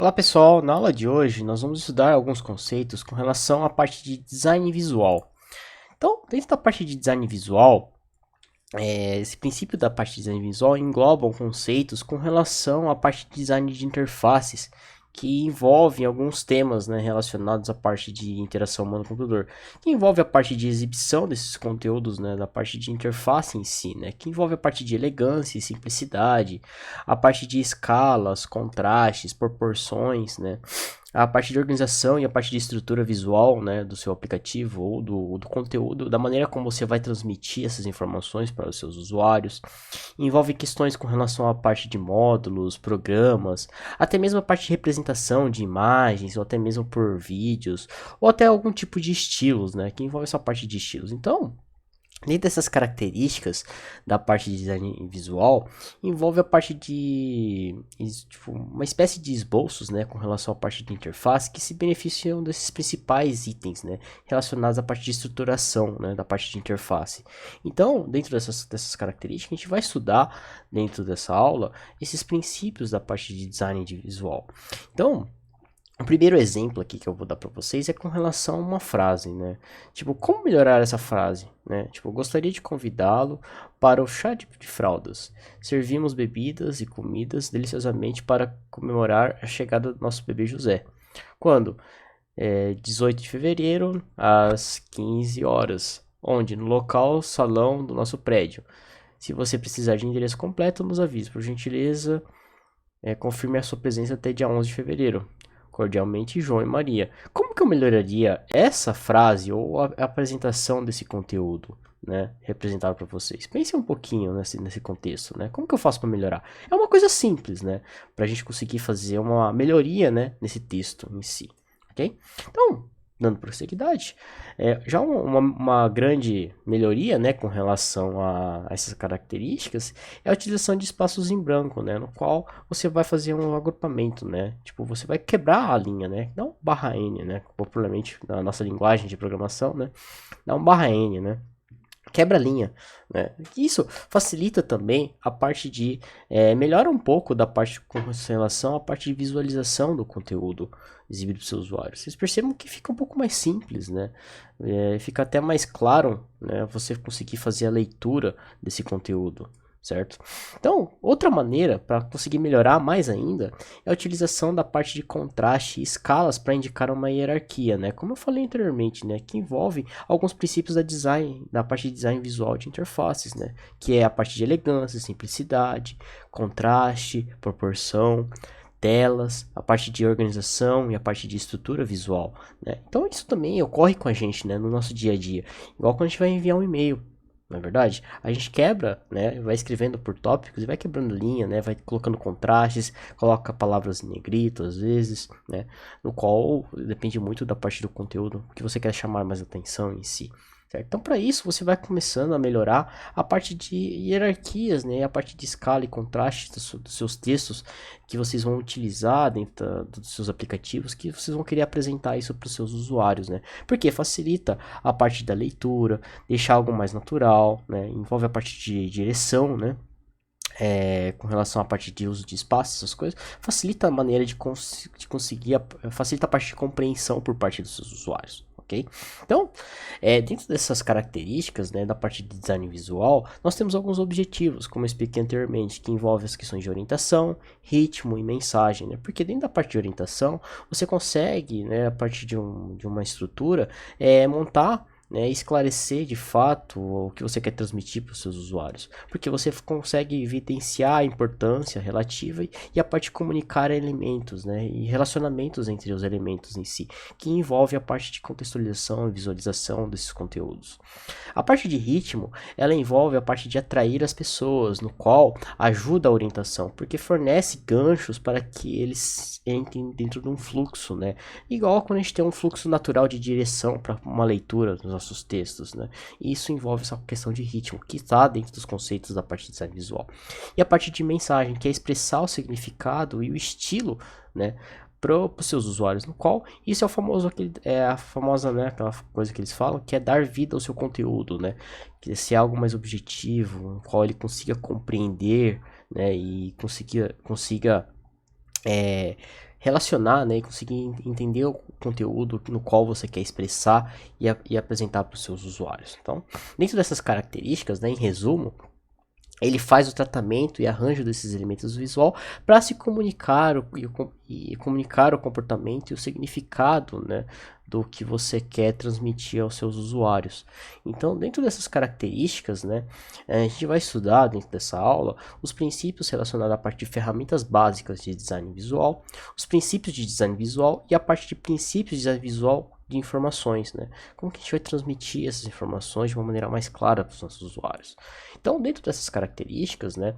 Olá pessoal, na aula de hoje nós vamos estudar alguns conceitos com relação à parte de design visual. Então, dentro da parte de design visual, esse princípio da parte de design visual engloba conceitos com relação à parte de design de interfaces, que envolvem alguns temas, né, relacionados à parte de interação humano-computador, que envolve a parte de exibição desses conteúdos, né, da parte de interface em si, né, que envolve a parte de elegância e simplicidade, a parte de escalas, contrastes, proporções, né, a parte de organização e a parte de estrutura visual, né, do seu aplicativo ou do conteúdo, da maneira como você vai transmitir essas informações para os seus usuários. Envolve questões com relação à parte de módulos, programas, até mesmo a parte de representação de imagens, ou até mesmo por vídeos, ou até algum tipo de estilos, né, que envolve essa parte de estilos. Então, dentro dessas características da parte de design visual, envolve a parte de tipo, uma espécie de esboços, né, com relação à parte de interface que se beneficiam desses principais itens, né, relacionados à parte de estruturação, né, da parte de interface. Então, dentro dessas características, a gente vai estudar dentro dessa aula esses princípios da parte de design de visual. Então, o primeiro exemplo aqui que eu vou dar para vocês é com relação a uma frase, né? Tipo, como melhorar essa frase, né? Tipo, gostaria de convidá-lo para o chá de fraldas. Servimos bebidas e comidas deliciosamente para comemorar a chegada do nosso bebê José. Quando? 18 de fevereiro, às 15 horas. Onde? No local salão do nosso prédio. Se você precisar de endereço completo, nos avise. Por gentileza, confirme a sua presença até dia 11 de fevereiro. Cordialmente, João e Maria. Como que eu melhoraria essa frase ou a apresentação desse conteúdo, né, representado para vocês? Pensem um pouquinho nesse contexto, né? Como que eu faço para melhorar? É uma coisa simples, né, para a gente conseguir fazer uma melhoria, né, nesse texto em si, ok? Então, dando prosseguidade, já uma grande melhoria, né, com relação a essas características é a utilização de espaços em branco, né, no qual você vai fazer um agrupamento, né, tipo, você vai quebrar a linha, né, não barra N, né, popularmente na nossa linguagem de programação, né, dá um barra N, né, quebra a linha, né? Isso facilita também a parte de melhora um pouco da parte com relação à parte de visualização do conteúdo exibido para os seus usuários. Vocês percebem que fica um pouco mais simples, né? Fica até mais claro, né? Você conseguir fazer a leitura desse conteúdo, certo? Então, outra maneira para conseguir melhorar mais ainda é a utilização da parte de contraste e escalas para indicar uma hierarquia, né? Como eu falei anteriormente, né? Que envolve alguns princípios da parte de design visual de interfaces, né? Que é a parte de elegância, simplicidade, contraste, proporção, telas, a parte de organização e a parte de estrutura visual, né? Então isso também ocorre com a gente, né? No nosso dia a dia, igual quando a gente vai enviar um e-mail. Não é verdade? A gente quebra, né? Vai escrevendo por tópicos e vai quebrando linha, né? Vai colocando contrastes, coloca palavras em negrito às vezes, né? No qual depende muito da parte do conteúdo que você quer chamar mais atenção em si. Certo? Então, para isso, você vai começando a melhorar a parte de hierarquias, né? A parte de escala e contraste dos seus textos que vocês vão utilizar dentro dos seus aplicativos, que vocês vão querer apresentar isso para os seus usuários, né? Porque facilita a parte da leitura, deixar algo mais natural, né? Envolve a parte de direção, né? Com relação à parte de uso de espaço, essas coisas, facilita a maneira de conseguir, facilita a parte de compreensão por parte dos seus usuários, ok? Então, dentro dessas características, né, da parte de design visual, nós temos alguns objetivos, como eu expliquei anteriormente, que envolvem as questões de orientação, ritmo e mensagem, né? Porque dentro da parte de orientação, você consegue, né, a partir de uma estrutura, montar, né, esclarecer de fato o que você quer transmitir para os seus usuários, porque você consegue evidenciar a importância relativa e a parte de comunicar elementos, né, e relacionamentos entre os elementos em si, que envolve a parte de contextualização e visualização desses conteúdos. A parte de ritmo, ela envolve a parte de atrair as pessoas, no qual ajuda a orientação, porque fornece ganchos para que eles entrem dentro de um fluxo, né, igual quando a gente tem um fluxo natural de direção para uma leitura dos nossos textos, né? E isso envolve essa questão de ritmo, que está dentro dos conceitos da parte de design visual. E a parte de mensagem, que é expressar o significado e o estilo, né? Para os seus usuários, no qual isso é o famoso, a famosa, né, aquela coisa que eles falam, que é dar vida ao seu conteúdo, né? Que é ser algo mais objetivo, no qual ele consiga compreender, né? E consiga relacionar, né, e conseguir entender o conteúdo no qual você quer expressar e apresentar para os seus usuários. Então, dentro dessas características, né, em resumo, ele faz o tratamento e arranjo desses elementos visual para se comunicar e comunicar o comportamento e o significado, né, do que você quer transmitir aos seus usuários. Então, dentro dessas características, né, a gente vai estudar dentro dessa aula os princípios relacionados à parte de ferramentas básicas de design visual, os princípios de design visual e a parte de princípios de design visual de informações, né? Como que a gente vai transmitir essas informações de uma maneira mais clara para os nossos usuários. Então, dentro dessas características, né,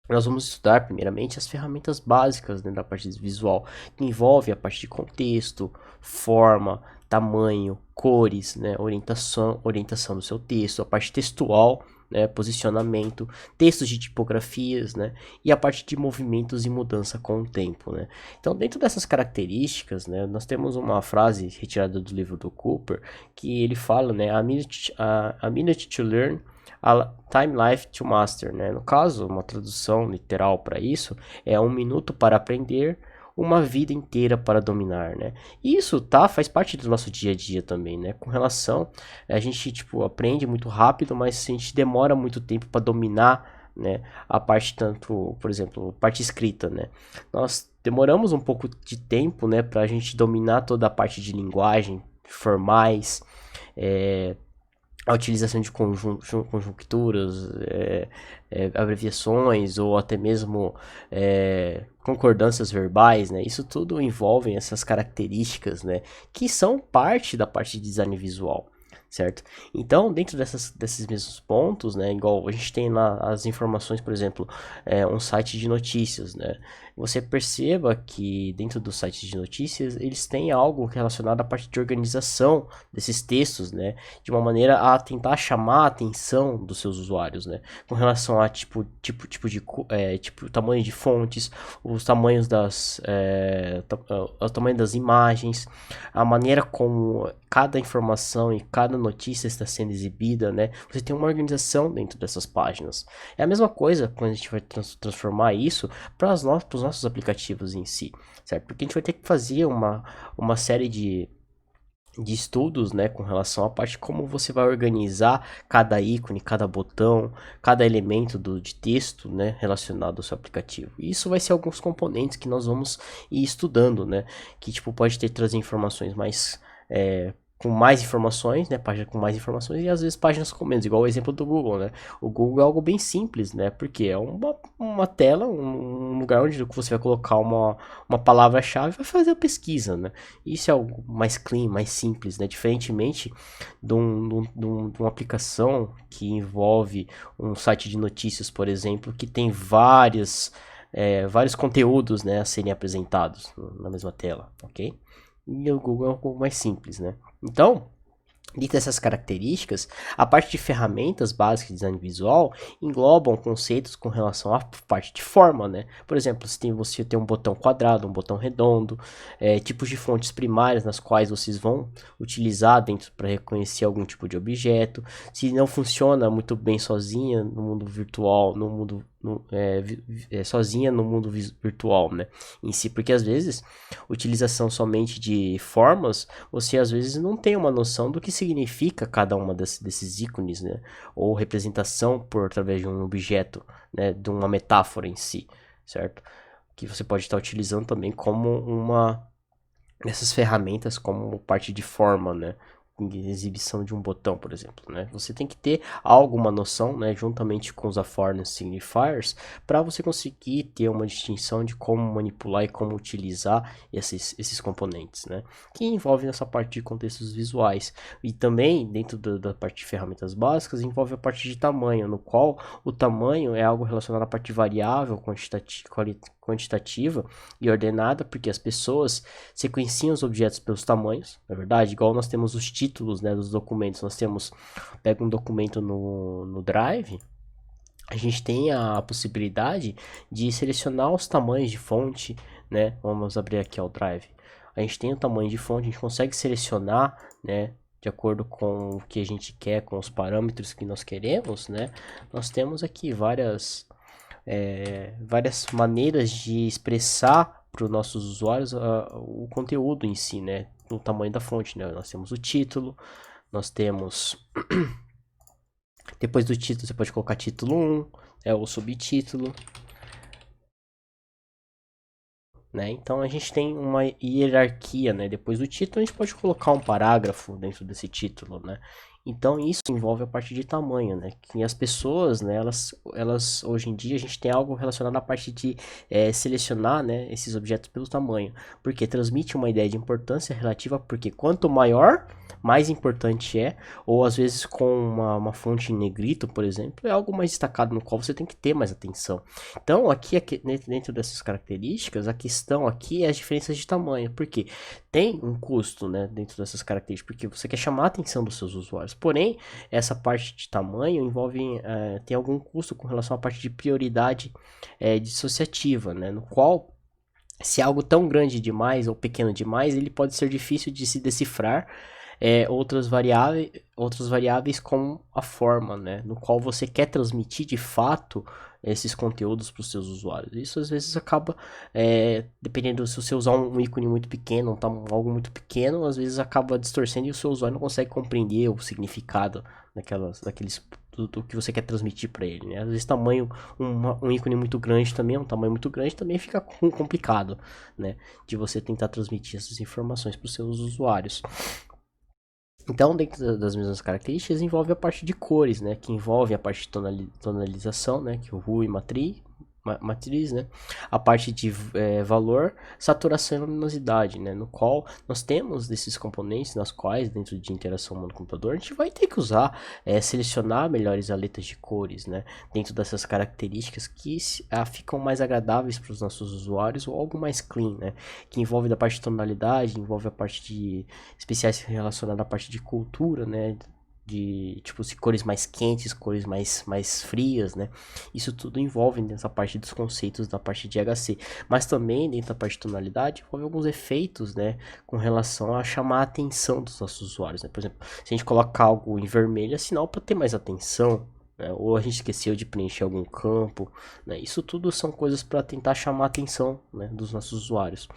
nós vamos estudar primeiramente as ferramentas básicas, né, da parte visual, que envolve a parte de contexto, forma, tamanho, cores, né, orientação do seu texto, a parte textual, né, posicionamento, textos de tipografias, né, e a parte de movimentos e mudança com o tempo, né. Então, dentro dessas características, né, nós temos uma frase retirada do livro do Cooper, que ele fala, né, a minute to learn, a time life to master, né. No caso, uma tradução literal para isso é 1 minuto para aprender, uma vida inteira para dominar, né? E isso, tá, faz parte do nosso dia a dia também, né? Com relação, a gente, tipo, aprende muito rápido, mas a gente demora muito tempo para dominar, né, a parte tanto, por exemplo, parte escrita, né? Nós demoramos um pouco de tempo, né, para a gente dominar toda a parte de linguagem, formais, a utilização de conjunturas, abreviações ou até mesmo concordâncias verbais, né? Isso tudo envolve essas características, né, que são parte da parte de design visual, certo? Então, dentro desses mesmos pontos, né, igual a gente tem lá as informações, por exemplo, um site de notícias, né? Você perceba que dentro do site de notícias eles têm algo relacionado à parte de organização desses textos, né, de uma maneira a tentar chamar a atenção dos seus usuários, né, com relação a tipo tamanho de fontes, os tamanhos o tamanho das imagens, a maneira como cada informação e cada notícia está sendo exibida, né? Você tem uma organização dentro dessas páginas. É a mesma coisa quando a gente vai transformar isso para os nossos aplicativos em si, certo? Porque a gente vai ter que fazer uma série de estudos, né, com relação à parte como você vai organizar cada ícone, cada botão, cada elemento de texto, né, relacionado ao seu aplicativo. E isso vai ser alguns componentes que nós vamos ir estudando, né, que tipo pode trazer informações mais com mais informações, né, página com mais informações e às vezes páginas com menos, igual o exemplo do Google, né. O Google é algo bem simples, né, porque é uma tela, um lugar onde você vai colocar uma palavra-chave e vai fazer a pesquisa, né. Isso é algo mais clean, mais simples, né, diferentemente de uma aplicação que envolve um site de notícias, por exemplo, que tem vários conteúdos, né, a serem apresentados na mesma tela, ok? E o Google é um pouco mais simples, né? Então, dentro dessas características, a parte de ferramentas básicas de design visual englobam conceitos com relação à parte de forma, né? Por exemplo, você tem um botão quadrado, um botão redondo, tipos de fontes primárias nas quais vocês vão utilizar dentro para reconhecer algum tipo de objeto. Se não funciona muito bem sozinha no mundo virtual, sozinha no mundo virtual, né, em si, porque às vezes utilização somente de formas, você às vezes não tem uma noção do que significa cada uma desses ícones, né, ou representação por através de um objeto, né, de uma metáfora em si, certo? Que você pode estar utilizando também como essas ferramentas como parte de forma, né, exibição de um botão, por exemplo, né? Você tem que ter alguma noção, né, juntamente com os affordances signifiers, para você conseguir ter uma distinção de como manipular e como utilizar esses componentes, né? Que envolve essa parte de contextos visuais. E também, dentro da parte de ferramentas básicas, envolve a parte de tamanho, no qual o tamanho é algo relacionado à parte variável, quantitativa e ordenada, porque as pessoas sequenciam os objetos pelos tamanhos, na verdade, igual nós temos os títulos, né, dos documentos. Pega um documento no Drive, a gente tem a possibilidade de selecionar os tamanhos de fonte, né? Vamos abrir aqui o Drive. A gente tem o tamanho de fonte, a gente consegue selecionar, né, de acordo com o que a gente quer, com os parâmetros que nós queremos, né? Nós temos aqui várias maneiras de expressar para os nossos usuários o conteúdo em si, né? No tamanho da fonte, né? Nós temos o título, nós temos... Depois do título você pode colocar título 1, o subtítulo, né? Então a gente tem uma hierarquia, né? Depois do título a gente pode colocar um parágrafo dentro desse título, né? Então isso envolve a parte de tamanho, né? Que as pessoas, né? Elas hoje em dia a gente tem algo relacionado à parte de selecionar, né? Esses objetos pelo tamanho, porque transmite uma ideia de importância relativa, porque quanto maior, mais importante é, ou às vezes com uma fonte em negrito, por exemplo, é algo mais destacado no qual você tem que ter mais atenção. Então aqui dentro dessas características, a questão aqui é as diferenças de tamanho, porque tem um custo, né, dentro dessas características, porque você quer chamar a atenção dos seus usuários. Porém, essa parte de tamanho envolve tem algum custo com relação à parte de prioridade dissociativa, né, no qual se é algo tão grande demais ou pequeno demais, ele pode ser difícil de se decifrar outras variáveis como a forma, né, no qual você quer transmitir de fato esses conteúdos para os seus usuários. Isso às vezes acaba, dependendo se você usar um ícone muito pequeno, algo muito pequeno, às vezes acaba distorcendo e o seu usuário não consegue compreender o significado daqueles do que você quer transmitir para ele, né? Às vezes um ícone muito grande também, um tamanho muito grande também fica complicado, né? De você tentar transmitir essas informações para os seus usuários. Então, dentro das mesmas características, envolve a parte de cores, né? Que envolve a parte de tonalização, né? Que é o RGB matriz, né? A parte de valor, saturação e luminosidade, né? No qual nós temos desses componentes, nas quais, dentro de interação humano-computador, a gente vai ter que usar, selecionar melhores aletas de cores, né? Dentro dessas características que ficam mais agradáveis para os nossos usuários ou algo mais clean, né? Que envolve da parte de tonalidade, envolve a parte de especiais relacionada à parte de cultura, né? De tipo se cores mais quentes, cores mais frias, né? Isso tudo envolve nessa parte dos conceitos da parte de HC, mas também dentro da parte de tonalidade envolve alguns efeitos, né, com relação a chamar a atenção dos nossos usuários, né? Por exemplo, se a gente colocar algo em vermelho é sinal para ter mais atenção, né? Ou a gente esqueceu de preencher algum campo, né? Isso tudo são coisas para tentar chamar a atenção, né, dos nossos usuários.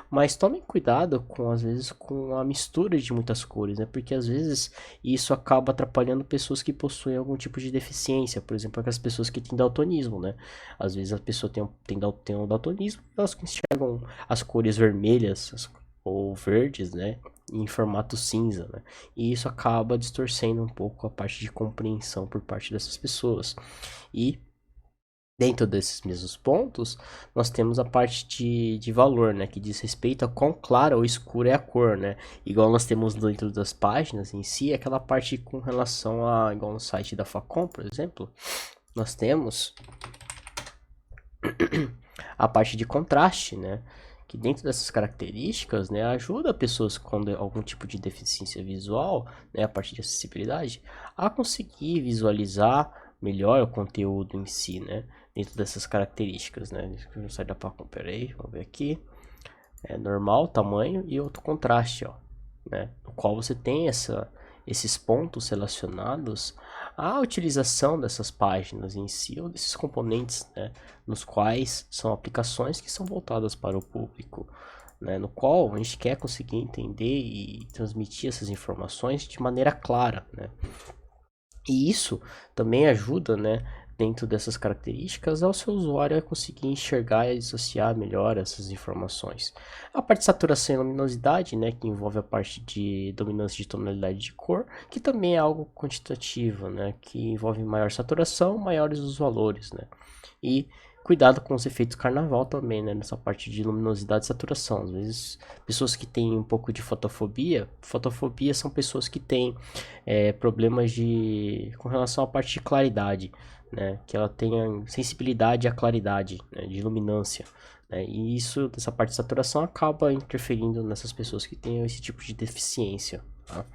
Mas tomem cuidado com, às vezes, com a mistura de muitas cores, né? Porque às vezes isso acaba atrapalhando pessoas que possuem algum tipo de deficiência, por exemplo, aquelas pessoas que têm daltonismo, né? Às vezes a pessoa tem um daltonismo, elas enxergam as cores vermelhas ou verdes, né? Em formato cinza, né? E isso acaba distorcendo um pouco a parte de compreensão por parte dessas pessoas. E dentro desses mesmos pontos, nós temos a parte de valor, né, que diz respeito a quão clara ou escura é a cor, né, igual nós temos dentro das páginas em si, aquela parte com relação a, igual no site da Facom, por exemplo, nós temos a parte de contraste, né, que dentro dessas características, né, ajuda pessoas com algum tipo de deficiência visual, né, a parte de acessibilidade, a conseguir visualizar melhor o conteúdo em si, né, dentro dessas características, né. Deixa eu sair da Facom, peraí, vamos ver aqui. Normal, tamanho e outro contraste, ó, né, no qual você tem esses pontos relacionados à utilização dessas páginas em si, ou desses componentes, né, nos quais são aplicações que são voltadas para o público, né, no qual a gente quer conseguir entender e transmitir essas informações de maneira clara, né. E isso também ajuda, né, dentro dessas características, ao seu usuário a conseguir enxergar e associar melhor essas informações. A parte de saturação e luminosidade, né, que envolve a parte de dominância de tonalidade de cor, que também é algo quantitativo, né, que envolve maior saturação, maiores os valores, né. E cuidado com os efeitos carnaval também, né, nessa parte de luminosidade e saturação. Às vezes, pessoas que têm um pouco de fotofobia são pessoas que têm problemas com relação à parte de claridade, né, que ela tenha sensibilidade à claridade, né, de luminância, né, e isso, dessa parte de saturação, acaba interferindo nessas pessoas que têm esse tipo de deficiência, tá?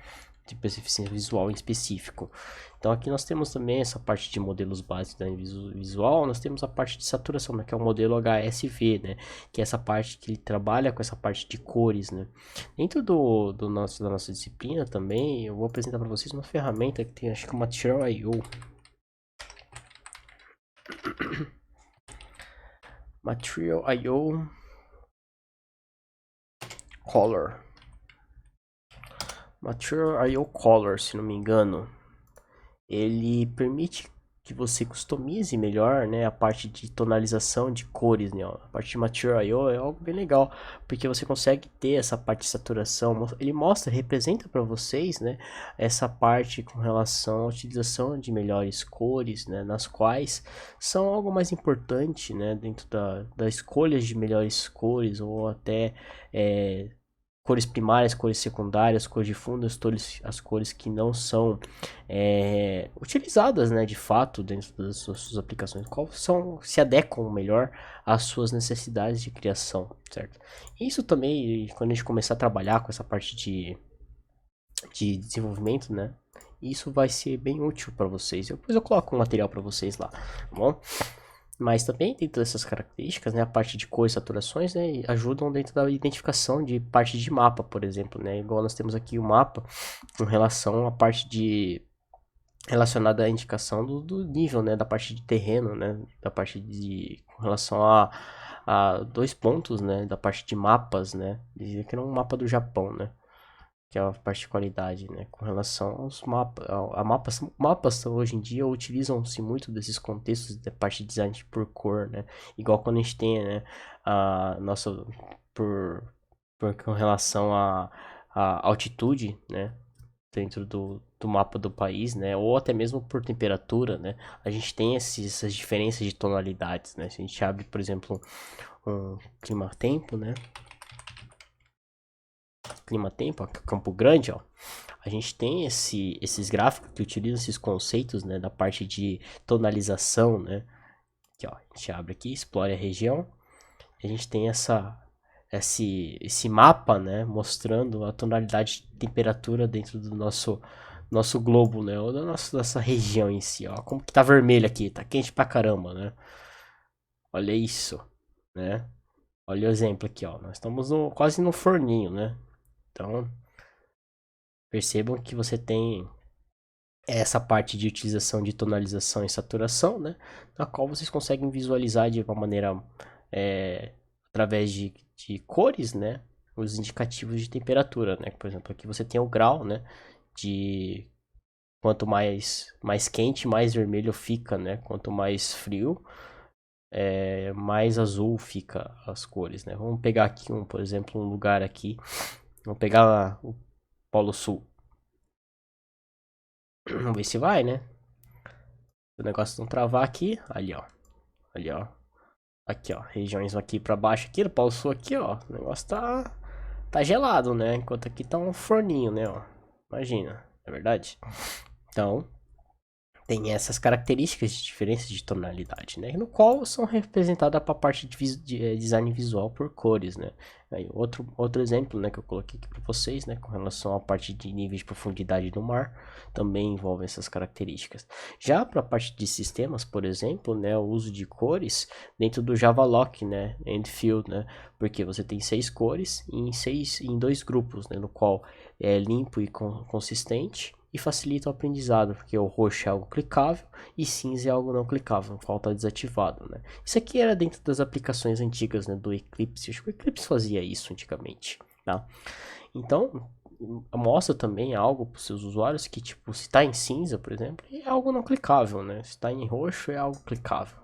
De deficiência visual em específico. Então aqui nós temos também essa parte de modelos básicos da visual, nós temos a parte de saturação, né, que é o modelo HSV, né, que é essa parte que ele trabalha com essa parte de cores, né. Dentro da nossa disciplina também, eu vou apresentar para vocês uma ferramenta que tem, acho que uma Material.io. Material.io Color. Mature I/O Color, se não me engano, ele permite que você customize melhor, né, a parte de tonalização de cores, né, ó. A parte de Mature I/O é algo bem legal, porque você consegue ter essa parte de saturação, ele mostra, representa para vocês, né, essa parte com relação à utilização de melhores cores, né, nas quais são algo mais importante, né, dentro da escolha de melhores cores, ou até cores primárias, cores secundárias, cores de fundo, as cores que não são utilizadas, né, de fato dentro das suas aplicações, qual se adequam melhor às suas necessidades de criação, certo? Isso também, quando a gente começar a trabalhar com essa parte de desenvolvimento, né, isso vai ser bem útil para vocês. Depois eu coloco um material para vocês lá, tá bom? Mas também tem todas essas características, né? A parte de cores, saturações, né? Ajudam dentro da identificação de parte de mapa, por exemplo, né? Igual nós temos aqui o mapa com relação à parte relacionada à indicação do nível, né? Da parte de terreno, né? Da parte com relação a 2 pontos, né? Da parte de mapas, né? Dizia que era um mapa do Japão, né? Que é a parte de qualidade, né? Com relação aos mapas hoje em dia utilizam-se muito desses contextos da parte de design por cor, né? Igual quando a gente tem, né, a nossa com relação à altitude, né? Dentro do mapa do país, né? Ou até mesmo por temperatura, né? A gente tem essas diferenças de tonalidades, né? Se a gente abre, por exemplo, um clima-tempo, né? Clima-tempo, Campo Grande, ó, a gente tem esses gráficos que utilizam esses conceitos, né, da parte de tonalização, né, aqui, ó, a gente abre aqui, explore a região, a gente tem esse mapa, né, mostrando a tonalidade de temperatura dentro do nosso globo, né, ou da nossa região em si, ó, como que tá vermelho aqui, tá quente pra caramba, né, olha isso, né, olha o exemplo aqui, ó, nós estamos quase no forninho, né. Então, percebam que você tem essa parte de utilização de tonalização e saturação, né? Na qual vocês conseguem visualizar de uma maneira através de cores, né? Os indicativos de temperatura, né? Por exemplo, aqui você tem o grau, né? De quanto mais quente, mais vermelho fica, né? Quanto mais frio, mais azul fica as cores, né? Vamos pegar aqui por exemplo, um lugar aqui. Vamos pegar o Polo Sul. Vamos ver se vai, né? O negócio não travar aqui. Ali, ó. Ali, ó. Aqui, ó. Regiões aqui pra baixo aqui, do Polo Sul aqui, ó. O negócio tá gelado, né? Enquanto aqui tá um forninho, né, ó. Imagina, é verdade? Então, tem essas características de diferença de tonalidade, né? No qual são representadas para a parte de design visual por cores, né? Aí, outro exemplo, né, que eu coloquei aqui para vocês, né, com relação à parte de níveis de profundidade do mar, também envolve essas características. Já para a parte de sistemas, por exemplo, né, o uso de cores dentro do Javalock, né, and Fill, né, porque você tem 6 cores em 2 grupos, né, no qual é limpo e consistente, e facilita o aprendizado, porque o roxo é algo clicável e cinza é algo não clicável, falta desativado, né? Isso aqui era dentro das aplicações antigas, né, do Eclipse. Acho que o Eclipse fazia isso antigamente, tá? Então, mostra também algo para os seus usuários que, tipo, se está em cinza, por exemplo, é algo não clicável, né? Se está em roxo, é algo clicável.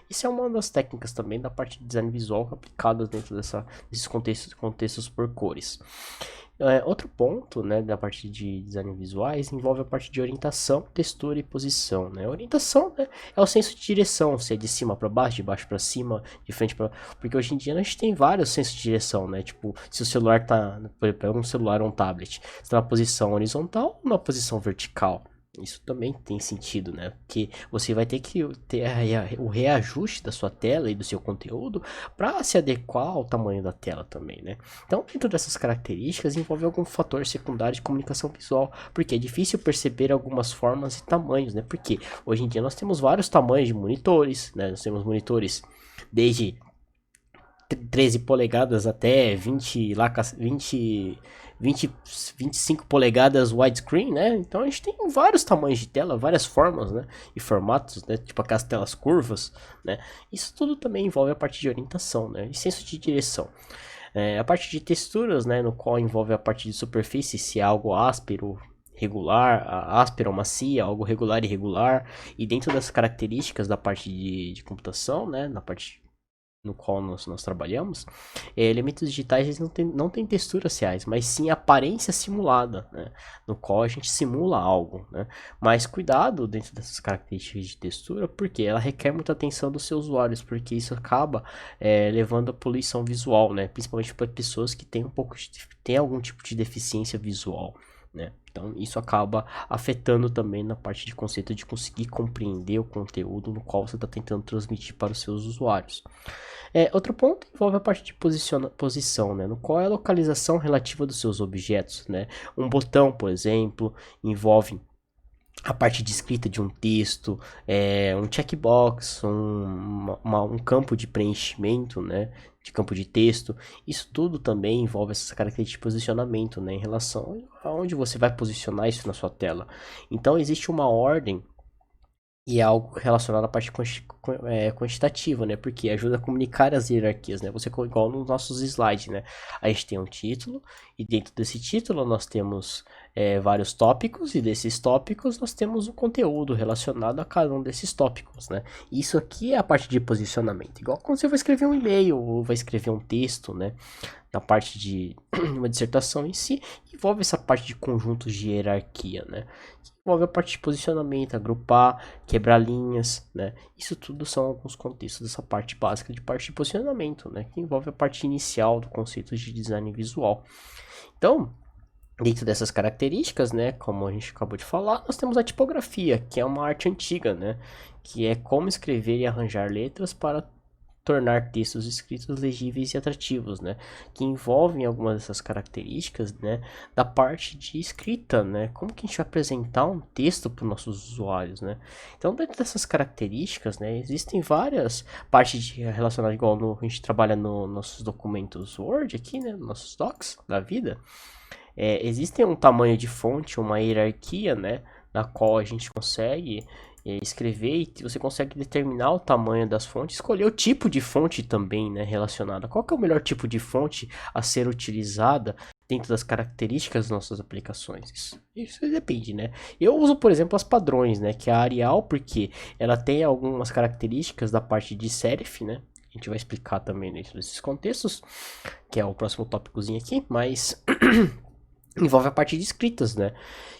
Isso é uma das técnicas também da parte de design visual aplicadas dentro desses contextos por cores. Outro ponto, né, da parte de design visuais envolve a parte de orientação, textura e posição, né? Orientação, né, é o senso de direção, se é de cima para baixo, de baixo para cima, de frente para... Porque hoje em dia a gente tem vários sensos de direção, né? Tipo, se o celular tá... Pega um celular ou um tablet, está na posição horizontal ou na posição vertical. Isso também tem sentido, né? Porque você vai ter que ter o reajuste da sua tela e do seu conteúdo para se adequar ao tamanho da tela também, né? Então, dentro dessas características, envolve algum fator secundário de comunicação visual, porque é difícil perceber algumas formas e tamanhos, né? Porque hoje em dia nós temos vários tamanhos de monitores, né? Nós temos monitores desde 13 polegadas até 25 polegadas widescreen, né? Então a gente tem vários tamanhos de tela, várias formas, né? E formatos, né? Tipo aquelas telas curvas, né? Isso tudo também envolve a parte de orientação, né? E senso de direção. A parte de texturas, né, no qual envolve a parte de superfície, se é algo áspero, regular, áspero, macia, algo regular e irregular, e dentro das características da parte de computação, né, na parte no qual nós trabalhamos, elementos digitais eles não tem texturas reais, mas sim aparência simulada, né? No qual a gente simula algo, né? Mas cuidado dentro dessas características de textura, porque ela requer muita atenção dos seus usuários, porque isso acaba levando a poluição visual, né? Principalmente para pessoas que têm algum tipo de deficiência visual, né? Então, isso acaba afetando também na parte de conceito de conseguir compreender o conteúdo no qual você está tentando transmitir para os seus usuários. Outro ponto envolve a parte de posição, né, no qual é a localização relativa dos seus objetos. Né? Um botão, por exemplo, envolve a parte de escrita de um texto, um checkbox, um campo de preenchimento, né, de campo de texto. Isso tudo também envolve essas características de posicionamento, né, em relação a onde você vai posicionar isso na sua tela. Então existe uma ordem e é algo relacionado à parte quantitativa, né? Porque ajuda a comunicar as hierarquias, né? Você igual nos nossos slides, né? A gente tem um título e dentro desse título nós temos vários tópicos e desses tópicos nós temos o conteúdo relacionado a cada um desses tópicos, né? Isso aqui é a parte de posicionamento. Igual quando você vai escrever um e-mail ou vai escrever um texto, né? Na parte de uma dissertação em si, envolve essa parte de conjuntos de hierarquia, né? Envolve a parte de posicionamento, agrupar, quebrar linhas, né? Isso tudo são alguns contextos dessa parte básica de parte de posicionamento, né? Que envolve a parte inicial do conceito de design visual. Então, dentro dessas características, né? Como a gente acabou de falar, nós temos a tipografia, que é uma arte antiga, né? Que é como escrever e arranjar letras para tornar textos escritos legíveis e atrativos, né? Que envolvem algumas dessas características, né? Da parte de escrita, né? Como que a gente vai apresentar um texto para os nossos usuários, né? Então, dentro dessas características, né? Existem várias partes relacionadas, igual a gente trabalha nos nossos documentos Word aqui, né? Nossos docs da vida. Existem um tamanho de fonte, uma hierarquia, né? Na qual a gente consegue escrever e você consegue determinar o tamanho das fontes, escolher o tipo de fonte também, né, relacionada. Qual que é o melhor tipo de fonte a ser utilizada dentro das características das nossas aplicações? Isso depende, né? Eu uso, por exemplo, as padrões, né, que é a Arial, porque ela tem algumas características da parte de serif, né? A gente vai explicar também dentro desses contextos, que é o próximo tópicozinho aqui, mas envolve a parte de escritas, né?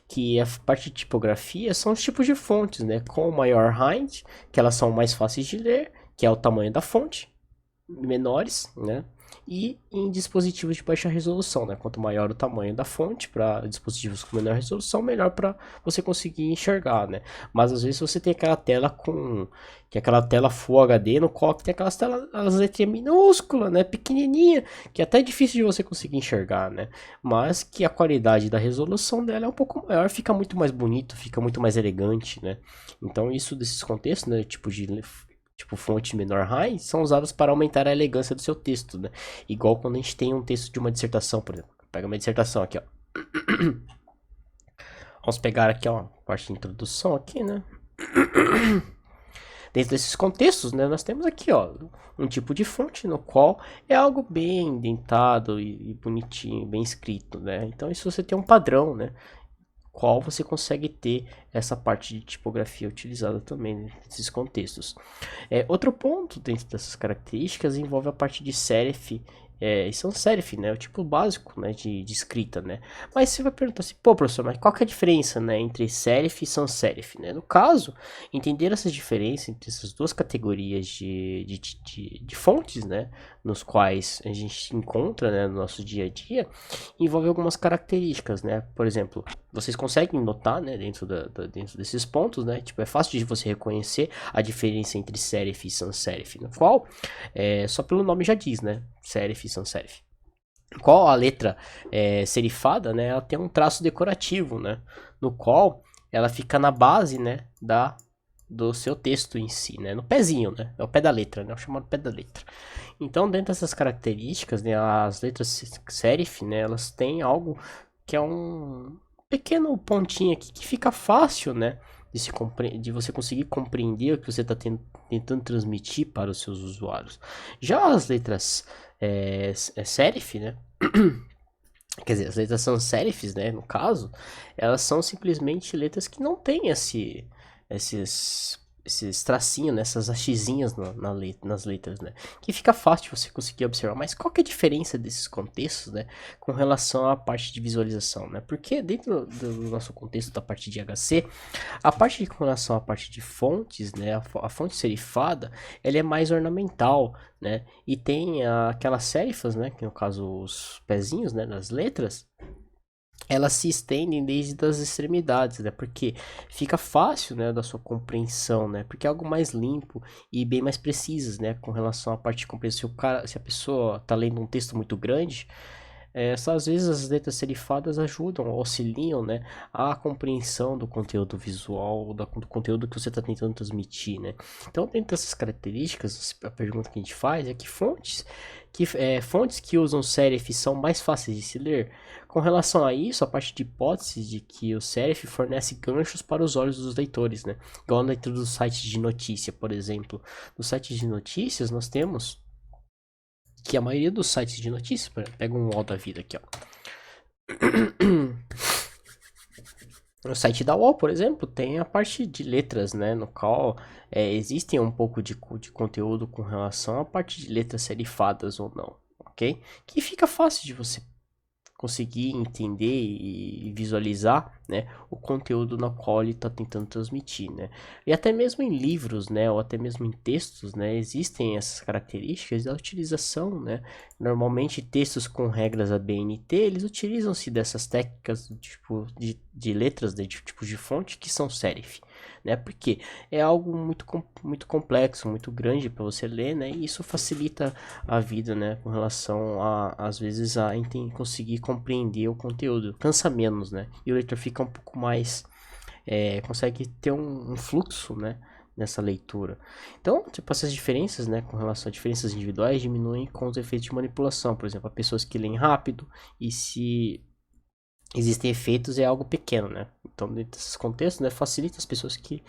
Que a parte de tipografia são os tipos de fontes, né? Com maior height, que elas são mais fáceis de ler, que é o tamanho da fonte, menores, né? E em dispositivos de baixa resolução, né? Quanto maior o tamanho da fonte para dispositivos com menor resolução, melhor para você conseguir enxergar, né? Mas às vezes você tem aquela tela que é aquela tela Full HD no qual tem aquelas telas, as letrinhas minúsculas, né? Pequenininha, que é até difícil de você conseguir enxergar, né? Mas que a qualidade da resolução dela é um pouco maior, fica muito mais bonito, fica muito mais elegante, né? Então isso desses contextos, né? Tipo fonte menor high, são usadas para aumentar a elegância do seu texto, né? Igual quando a gente tem um texto de uma dissertação, por exemplo. Pega uma dissertação aqui, ó. Vamos pegar aqui, ó, a parte de introdução aqui, né? Dentro desses contextos, né, nós temos aqui, ó, um tipo de fonte no qual é algo bem indentado e bonitinho, bem escrito, né? Então isso você tem um padrão, né? Qual você consegue ter essa parte de tipografia utilizada também nesses contextos. Outro ponto dentro dessas características envolve a parte de serif e sans serif, né? O tipo básico, né, de escrita, né? Mas você vai perguntar assim, pô, professor, mas qual que é a diferença, né, entre serif e sans serif, né? No caso, entender essas diferenças entre essas duas categorias de fontes, né, nos quais a gente encontra, né, no nosso dia a dia, envolve algumas características, né? Por exemplo, vocês conseguem notar, né, dentro desses pontos, né? Tipo, é fácil de você reconhecer a diferença entre serif e sans serif, no qual, só pelo nome já diz, né? Serif e sans serif. Qual a letra serifada, né? Ela tem um traço decorativo, né? No qual ela fica na base, né? Do seu texto em si, né? No pezinho, né? É o pé da letra, né? É o chamado pé da letra. Então, dentro dessas características, né? As letras serif, né? Elas têm algo que é um pequeno pontinho aqui que fica fácil, né? De você conseguir compreender o que você está tentando transmitir para os seus usuários. Já as letras serif, né? Quer dizer, as letras sans serifs, né, no caso, elas são simplesmente letras que não têm esses tracinhos, né, essas hastezinhas nas letras, né, que fica fácil de você conseguir observar. Mas qual que é a diferença desses contextos, né, com relação à parte de visualização, né? Porque dentro do nosso contexto da parte de HC, a parte com relação à parte de fontes, né, a fonte serifada, ela é mais ornamental, né, e tem aquelas serifas, né, que no caso os pezinhos, né, das letras, elas se estendem desde as extremidades, né, porque fica fácil, né, da sua compreensão, né, porque é algo mais limpo e bem mais precisas, né, com relação à parte de compreensão. Se a pessoa está lendo um texto muito grande, às vezes as letras serifadas ajudam, auxiliam, né, a compreensão do conteúdo visual, do conteúdo que você está tentando transmitir, né. Então, dentro dessas características, a pergunta que a gente faz é que fontes que usam serif são mais fáceis de se ler. Com relação a isso, a parte de hipótese de que o serif fornece ganchos para os olhos dos leitores, né, igual dentro dos sites de notícia, por exemplo. Nos sites de notícias, nós temos que a maioria dos sites de notícias, pega um UOL da vida aqui, ó. No site da UOL, por exemplo, tem a parte de letras, né, no qual existem um pouco de conteúdo com relação à parte de letras serifadas ou não, ok? Que fica fácil de você conseguir entender e visualizar, né, o conteúdo na qual ele está tentando transmitir, né? E até mesmo em livros, né, ou até mesmo em textos, né, existem essas características da utilização, né? Normalmente textos com regras ABNT, eles utilizam-se dessas técnicas tipo de letras, de tipo de fonte que são serif, né? Porque é algo muito complexo, muito grande para você ler, né? E isso facilita a vida, né, com relação a, às vezes, a conseguir compreender o conteúdo. Cansa menos, né, e o leitor fica um pouco mais, consegue ter um fluxo, né, nessa leitura. Então, tipo, essas diferenças, né, com relação a diferenças individuais, diminuem com os efeitos de manipulação. Por exemplo, a pessoas que leem rápido e se existem efeitos é algo pequeno, né. Então, dentro desses contextos, né, facilita as pessoas que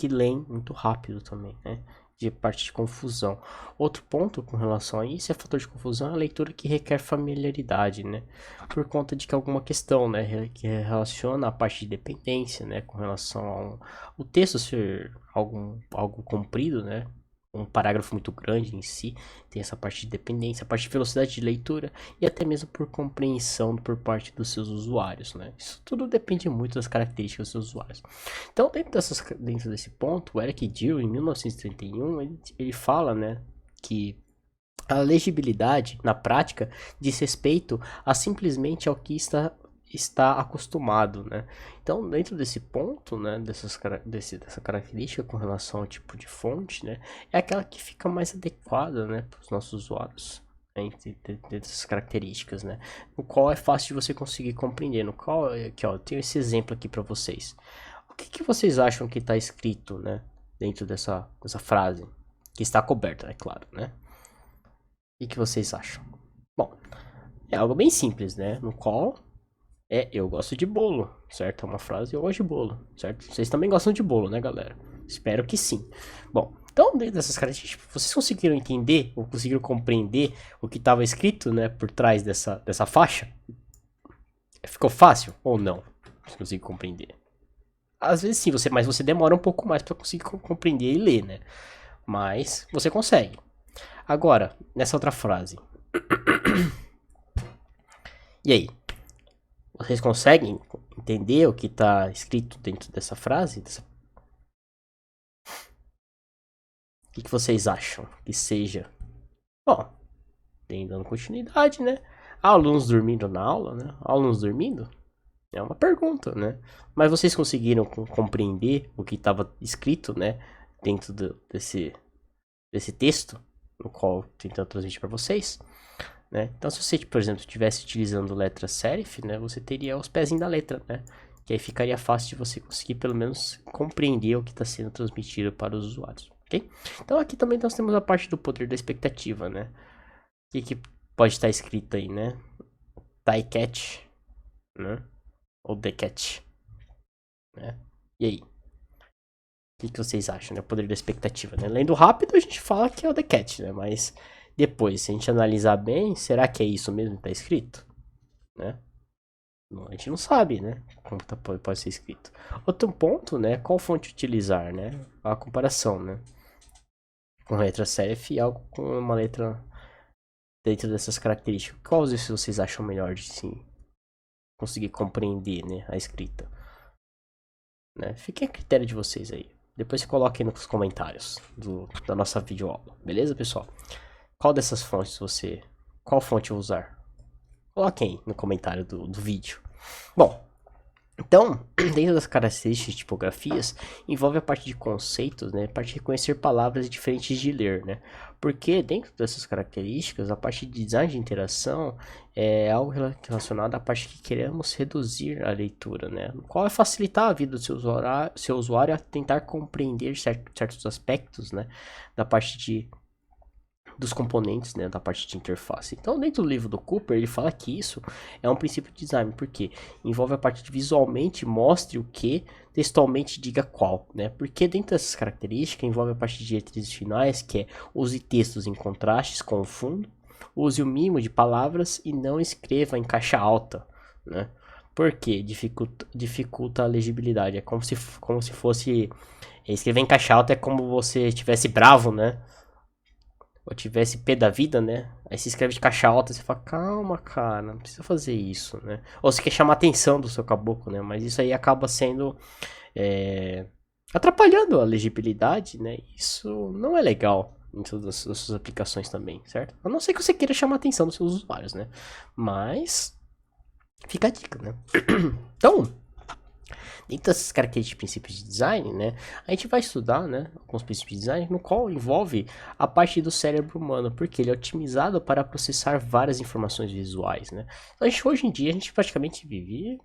leem muito rápido também, né, de parte de confusão. Outro ponto com relação a isso é fator de confusão, é a leitura que requer familiaridade, né? Por conta de que alguma questão, né, que relaciona a parte de dependência, né, com relação o texto ser algo comprido, né? Um parágrafo muito grande em si, tem essa parte de dependência, a parte de velocidade de leitura e até mesmo por compreensão por parte dos seus usuários, né? Isso tudo depende muito das características dos seus usuários. Então, dentro desse ponto, o Eric Gill, em 1931, ele fala, né, que a legibilidade, na prática, diz respeito a simplesmente ao que está acostumado, né? Então, dentro desse ponto, né, dessa característica com relação ao tipo de fonte, né, é aquela que fica mais adequada, né, para os nossos usuários, né, dessas características, né, no qual é fácil de você conseguir compreender, no qual, aqui, ó, eu tenho esse exemplo aqui para vocês. O que vocês acham que está escrito, né, dentro dessa frase? Que está coberta, é claro, né? O que vocês acham? Bom, é algo bem simples, né? No qual eu gosto de bolo, certo? É uma frase, eu gosto de bolo, certo? Vocês também gostam de bolo, né, galera? Espero que sim. Bom, então, dentro dessas características, vocês conseguiram entender ou conseguiram compreender o que estava escrito, né, por trás dessa faixa? Ficou fácil ou não? Você conseguiu compreender? Às vezes sim, mas você demora um pouco mais para conseguir compreender e ler, né? Mas você consegue. Agora, nessa outra frase. E aí? Vocês conseguem entender o que está escrito dentro dessa frase? O que vocês acham que seja? Bom, tem dando continuidade, né? Alunos dormindo na aula, né? Alunos dormindo? É uma pergunta, né? Mas vocês conseguiram compreender o que estava escrito, né? Dentro desse texto, no qual tentando transmitir para vocês, né? Então, se você, por exemplo, estivesse utilizando letra serif, né? Você teria os pezinhos da letra, né? Que aí ficaria fácil de você conseguir, pelo menos, compreender o que está sendo transmitido para os usuários, ok? Então, aqui também nós temos a parte do poder da expectativa, né? O que pode estar escrito aí, né? Die cat, né? Ou the cat, né? E aí? O que vocês acham, né? O poder da expectativa, né? Lendo rápido, a gente fala que é o the cat, né? Mas Depois, se a gente analisar bem, será que é isso mesmo que está escrito? Né? A gente não sabe, né? Como pode ser escrito. Outro ponto, né? Qual fonte utilizar, né? A comparação, né? Com letra serif e algo com uma letra dentro dessas características. Qual desses vocês acham melhor de sim conseguir compreender, né? A escrita, né? Fique a critério de vocês aí. Depois coloquem nos comentários da nossa videoaula, beleza, pessoal? Qual dessas fontes você... Qual fonte usar? Coloquem aí no comentário do vídeo. Bom, então, dentro das características de tipografias, envolve a parte de conceitos, né? A parte de reconhecer palavras diferentes de ler, né? Porque dentro dessas características, a parte de design de interação é algo relacionado à parte que queremos reduzir a leitura, né? No qual é facilitar a vida do seu usuário a tentar compreender certos aspectos, né? Da parte dos componentes, né, da parte de interface. Então, dentro do livro do Cooper, ele fala que isso é um princípio de design, porque envolve a parte de visualmente mostre o que, textualmente diga qual, né? Porque dentro dessas características envolve a parte de diretrizes finais, que é use textos em contrastes com o fundo, use o mínimo de palavras e não escreva em caixa alta, né? Porque dificulta a legibilidade. É como se fosse escrever em caixa alta é como você estivesse bravo, né? Ou tivesse pé da vida, né? Aí se escreve de caixa alta, você fala, calma, cara, não precisa fazer isso, né? Ou você quer chamar a atenção do seu caboclo, né? Mas isso aí acaba sendo atrapalhando a legibilidade, né? Isso não é legal em todas as suas aplicações também, certo? A não ser que você queira chamar a atenção dos seus usuários, né? Mas fica a dica, né? Então, dentro dessas características de princípios de design, né, a gente vai estudar, né, alguns princípios de design, no qual envolve a parte do cérebro humano, porque ele é otimizado para processar várias informações visuais, né. Então, hoje em dia, a gente praticamente vive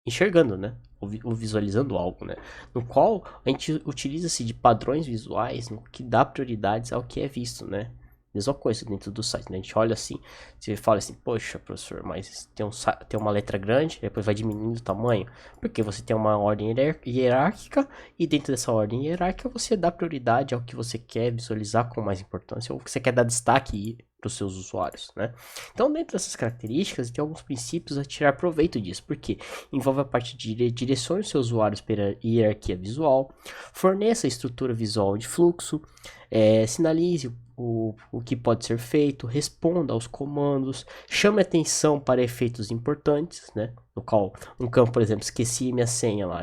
enxergando, né, ou visualizando algo, né, no qual a gente utiliza-se de padrões visuais, no que dá prioridades ao que é visto, né. Mesma coisa dentro do site, né? A gente olha assim, você fala assim, poxa, professor, mas tem uma letra grande, depois vai diminuindo o tamanho, porque você tem uma ordem hierárquica, e dentro dessa ordem hierárquica você dá prioridade ao que você quer visualizar com mais importância, ou que você quer dar destaque para os seus usuários, né? Então, dentro dessas características, tem alguns princípios a tirar proveito disso, porque envolve a parte de direcione os seus usuários pela hierarquia visual, forneça a estrutura visual de fluxo, sinalize o que pode ser feito, responda aos comandos, chame atenção para efeitos importantes, né? No qual um campo, por exemplo, esqueci minha senha lá,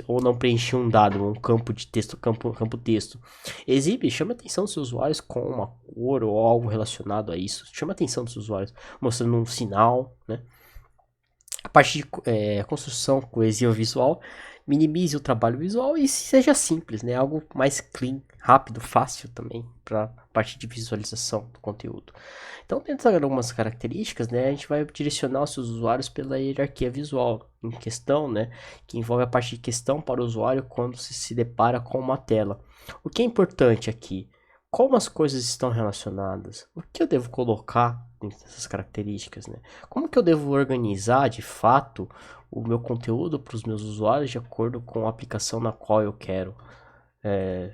ou não preenchi um dado, um campo de texto, campo texto. Exibe, chame a atenção dos seus usuários com uma cor ou algo relacionado a isso. Chame a atenção dos seus usuários, mostrando um sinal, né? A parte de construção coesiva visual, minimize o trabalho visual e seja simples, né? Algo mais clean, rápido, fácil também para a parte de visualização do conteúdo. Então, dentro de algumas características, né, a gente vai direcionar os seus usuários pela hierarquia visual em questão, né, que envolve a parte de questão para o usuário quando se depara com uma tela. O que é importante aqui? Como as coisas estão relacionadas? O que eu devo colocar dentro dessas características, né? Como que eu devo organizar, de fato, o meu conteúdo para os meus usuários de acordo com a aplicação na qual eu quero,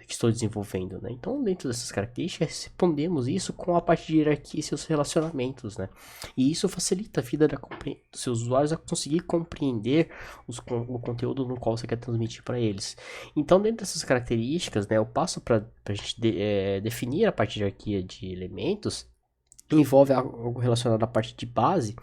que estou desenvolvendo, né? Então, dentro dessas características, respondemos isso com a parte de hierarquia e seus relacionamentos, né? E isso facilita a vida dos seus usuários a conseguir compreender o conteúdo no qual você quer transmitir para eles. Então, dentro dessas características, né, eu passo para a gente definir a parte de hierarquia de elementos. Envolve algo relacionado à parte de base,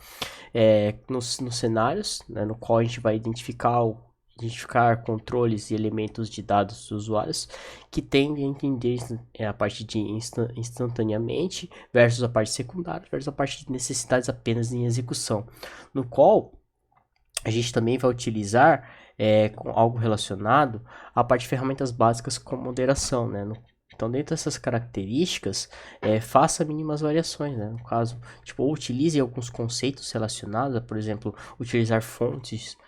nos cenários, né, no qual a gente vai identificar controles e elementos de dados dos usuários que tendem a entender a parte de instantaneamente versus a parte secundária versus a parte de necessidades apenas em execução, no qual a gente também vai utilizar com algo relacionado à parte de ferramentas básicas com moderação, né? Então, dentro dessas características, faça mínimas variações, né? No caso, tipo, utilize alguns conceitos relacionados a, por exemplo, utilizar fontes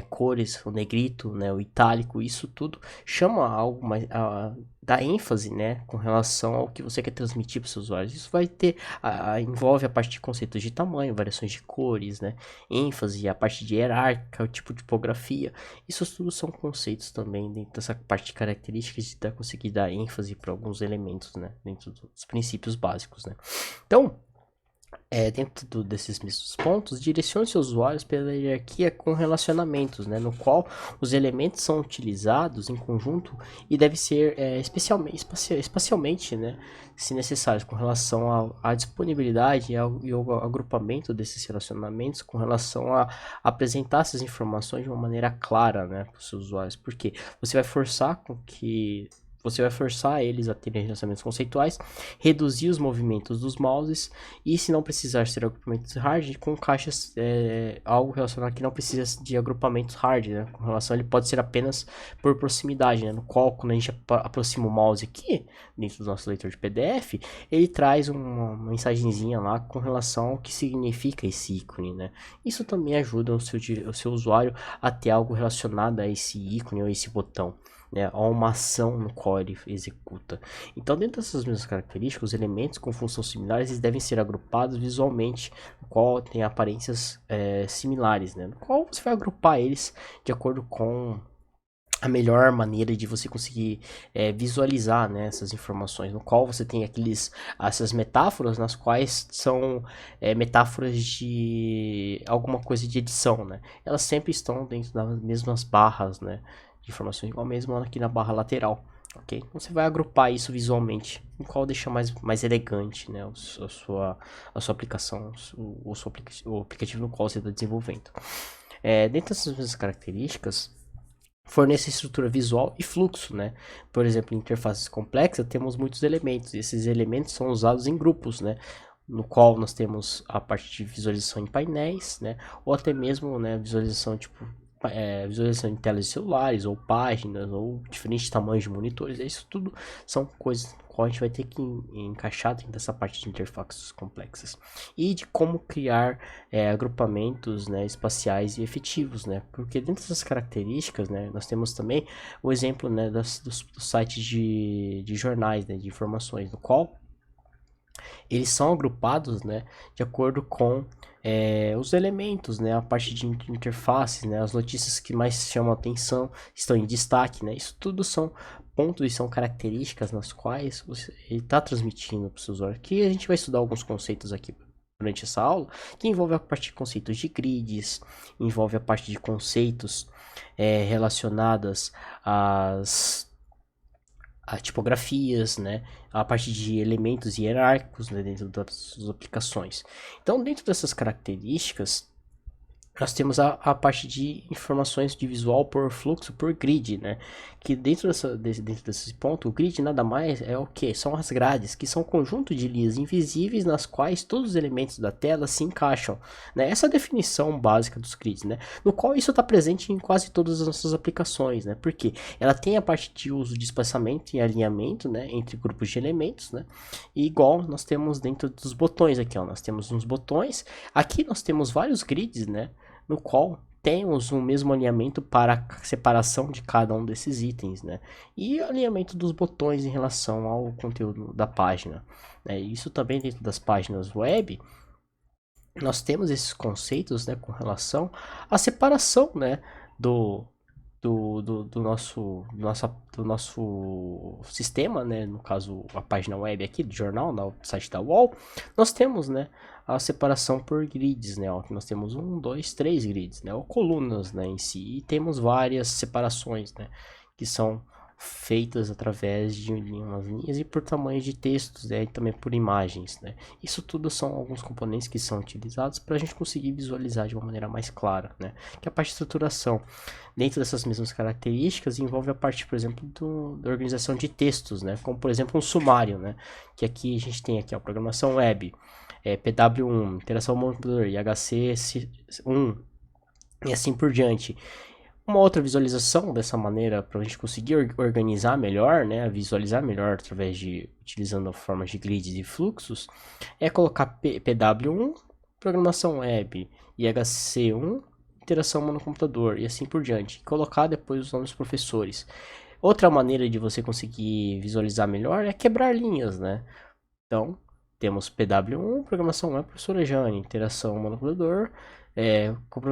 cores, o negrito, né, o itálico, isso tudo chama algo mais, dá ênfase, né, com relação ao que você quer transmitir para os seus usuários. Isso vai ter, envolve a parte de conceitos de tamanho, variações de cores, né, ênfase, a parte de hierárquica, o tipo de tipografia. Isso tudo são conceitos também dentro dessa parte de características de conseguir dar ênfase para alguns elementos, né, dentro dos princípios básicos, né. Então, dentro desses mesmos pontos, direcione seus usuários pela hierarquia com relacionamentos, né, no qual os elementos são utilizados em conjunto e deve ser espacialmente, né, se necessário, com relação à disponibilidade e ao agrupamento desses relacionamentos, com relação a apresentar essas informações de uma maneira clara, né, para os seus usuários, porque você vai forçar com que você vai forçar eles a terem relacionamentos conceituais, reduzir os movimentos dos mouses e, se não precisar ser agrupamentos hard, com caixas, algo relacionado que não precisa de agrupamentos hard, né? Com relação, ele pode ser apenas por proximidade, né? No qual, quando a gente aproxima o mouse aqui, dentro do nosso leitor de PDF, ele traz uma mensagenzinha lá com relação ao que significa esse ícone, né? Isso também ajuda o seu usuário a ter algo relacionado a esse ícone ou esse botão, né, a uma ação no qual ele executa. Então, dentro dessas mesmas características, os elementos com funções similares eles devem ser agrupados visualmente, no qual tem aparências similares, né, no qual você vai agrupar eles de acordo com a melhor maneira de você conseguir visualizar, né, essas informações, no qual você tem essas metáforas, nas quais são metáforas de alguma coisa de edição, né? Elas sempre estão dentro das mesmas barras, né, de informações, igual mesmo aqui na barra lateral. Ok? Então você vai agrupar isso visualmente, o qual deixa mais elegante, né, a sua aplicação, o aplicativo no qual você está desenvolvendo. Dentro dessas mesmas características, fornece estrutura visual e fluxo, né? Por exemplo, em interfaces complexas temos muitos elementos, e esses elementos são usados em grupos, né? No qual nós temos a parte de visualização em painéis, né? Ou até mesmo, né, visualização tipo visualização em telas de celulares, ou páginas, ou diferentes tamanhos de monitores. Isso tudo são coisas que a gente vai ter que encaixar dentro dessa parte de interfaces complexas. E de como criar agrupamentos, né, espaciais e efetivos, né? Porque dentro dessas características, né, nós temos também o exemplo, né, dos sites de jornais, né, de informações, no qual eles são agrupados, né, de acordo com os elementos, né, a parte de interface, né, as notícias que mais chamam a atenção estão em destaque, né, isso tudo são pontos e são características nas quais você está transmitindo para o seu usuário. Aqui a gente vai estudar alguns conceitos aqui durante essa aula, que envolve a parte de conceitos de grids, envolve a parte de conceitos relacionadas a tipografias, né, a parte de elementos hierárquicos, né, dentro das suas aplicações. Então, dentro dessas características, nós temos a parte de informações de visual por fluxo, por grid, né? Que dentro desse ponto, o grid nada mais é o que? São as grades, que são um conjunto de linhas invisíveis nas quais todos os elementos da tela se encaixam, né? Essa é a definição básica dos grids, né? No qual isso está presente em quase todas as nossas aplicações, né? Porque ela tem a parte de uso de espaçamento e alinhamento, né? Entre grupos de elementos, né? E igual nós temos dentro dos botões aqui, ó. Nós temos uns botões. Aqui nós temos vários grids, né? No qual temos o mesmo alinhamento para a separação de cada um desses itens, né? E alinhamento dos botões em relação ao conteúdo da página, né? Isso também dentro das páginas web, nós temos esses conceitos, né, com relação à separação, né, do nosso sistema, né, no caso a página web aqui do jornal, no site da UOL, nós temos, né, a separação por grids, né, ó, nós temos 1, 2, 3 grids, né, ou colunas, né, em si, e temos várias separações, né, que são feitas através de umas linhas e por tamanho de textos, né, e também por imagens, né. Isso tudo são alguns componentes que são utilizados para a gente conseguir visualizar de uma maneira mais clara, né, que a parte de estruturação. Dentro dessas mesmas características, envolve a parte, por exemplo, da organização de textos, né, como por exemplo um sumário, né, que aqui a gente tem aqui a programação web, PW1, interação computador, IHC1 e assim por diante. Uma outra visualização dessa maneira para a gente conseguir organizar melhor, né, visualizar melhor através de utilizando formas de grids e fluxos, é colocar PW1, programação web, IHC1, interação humano-computador e assim por diante. Colocar depois os nomes dos professores. Outra maneira de você conseguir visualizar melhor é quebrar linhas, né? Então, temos PW1, programação web, professora Jane, interação humano-computador, com a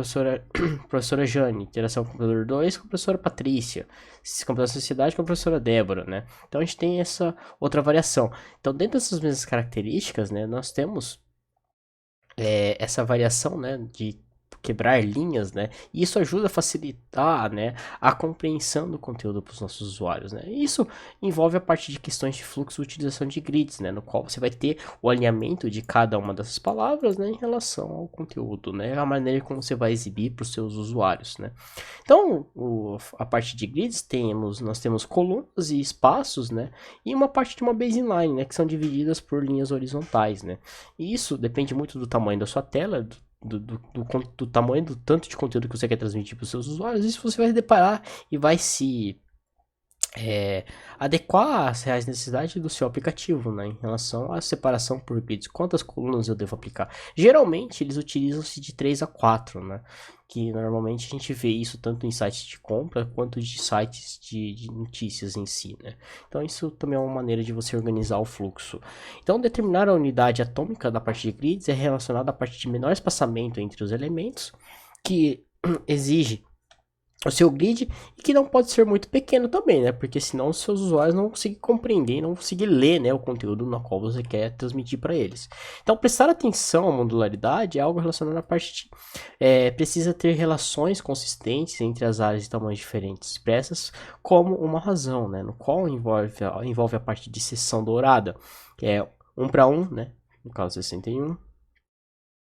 professora Jane, interação com o computador 2, com a professora Patrícia, computação sociedade com a professora Débora, né? Então a gente tem essa outra variação. Então, dentro dessas mesmas características, né, nós temos essa variação, né, de quebrar linhas, né, e isso ajuda a facilitar, né, a compreensão do conteúdo para os nossos usuários, né, e isso envolve a parte de questões de fluxo e utilização de grids, né, no qual você vai ter o alinhamento de cada uma dessas palavras, né, em relação ao conteúdo, né, a maneira como você vai exibir para os seus usuários, né. Então, a parte de grids nós temos colunas e espaços, né, e uma parte de uma baseline, né, que são divididas por linhas horizontais, né, e isso depende muito do tamanho da sua tela, do tamanho do tanto de conteúdo que você quer transmitir para os seus usuários. Isso você vai deparar e vai se adequar às reais necessidades do seu aplicativo, né, em relação à separação por grids, quantas colunas eu devo aplicar. Geralmente eles utilizam-se de 3 a 4, né, que normalmente a gente vê isso tanto em sites de compra quanto de sites de notícias em si, né. Então isso também é uma maneira de você organizar o fluxo. Então determinar a unidade atômica da parte de grids é relacionada à parte de menor espaçamento entre os elementos, que exige o seu grid e que não pode ser muito pequeno também, né? Porque senão os seus usuários não vão conseguir compreender, não vão conseguir ler, né, o conteúdo no qual você quer transmitir para eles. Então, prestar atenção à modularidade é algo relacionado à parte de precisa ter relações consistentes entre as áreas de tamanhos diferentes, expressas como uma razão, né? No qual envolve a parte de seção dourada, que é 1 para 1, né? No caso 61.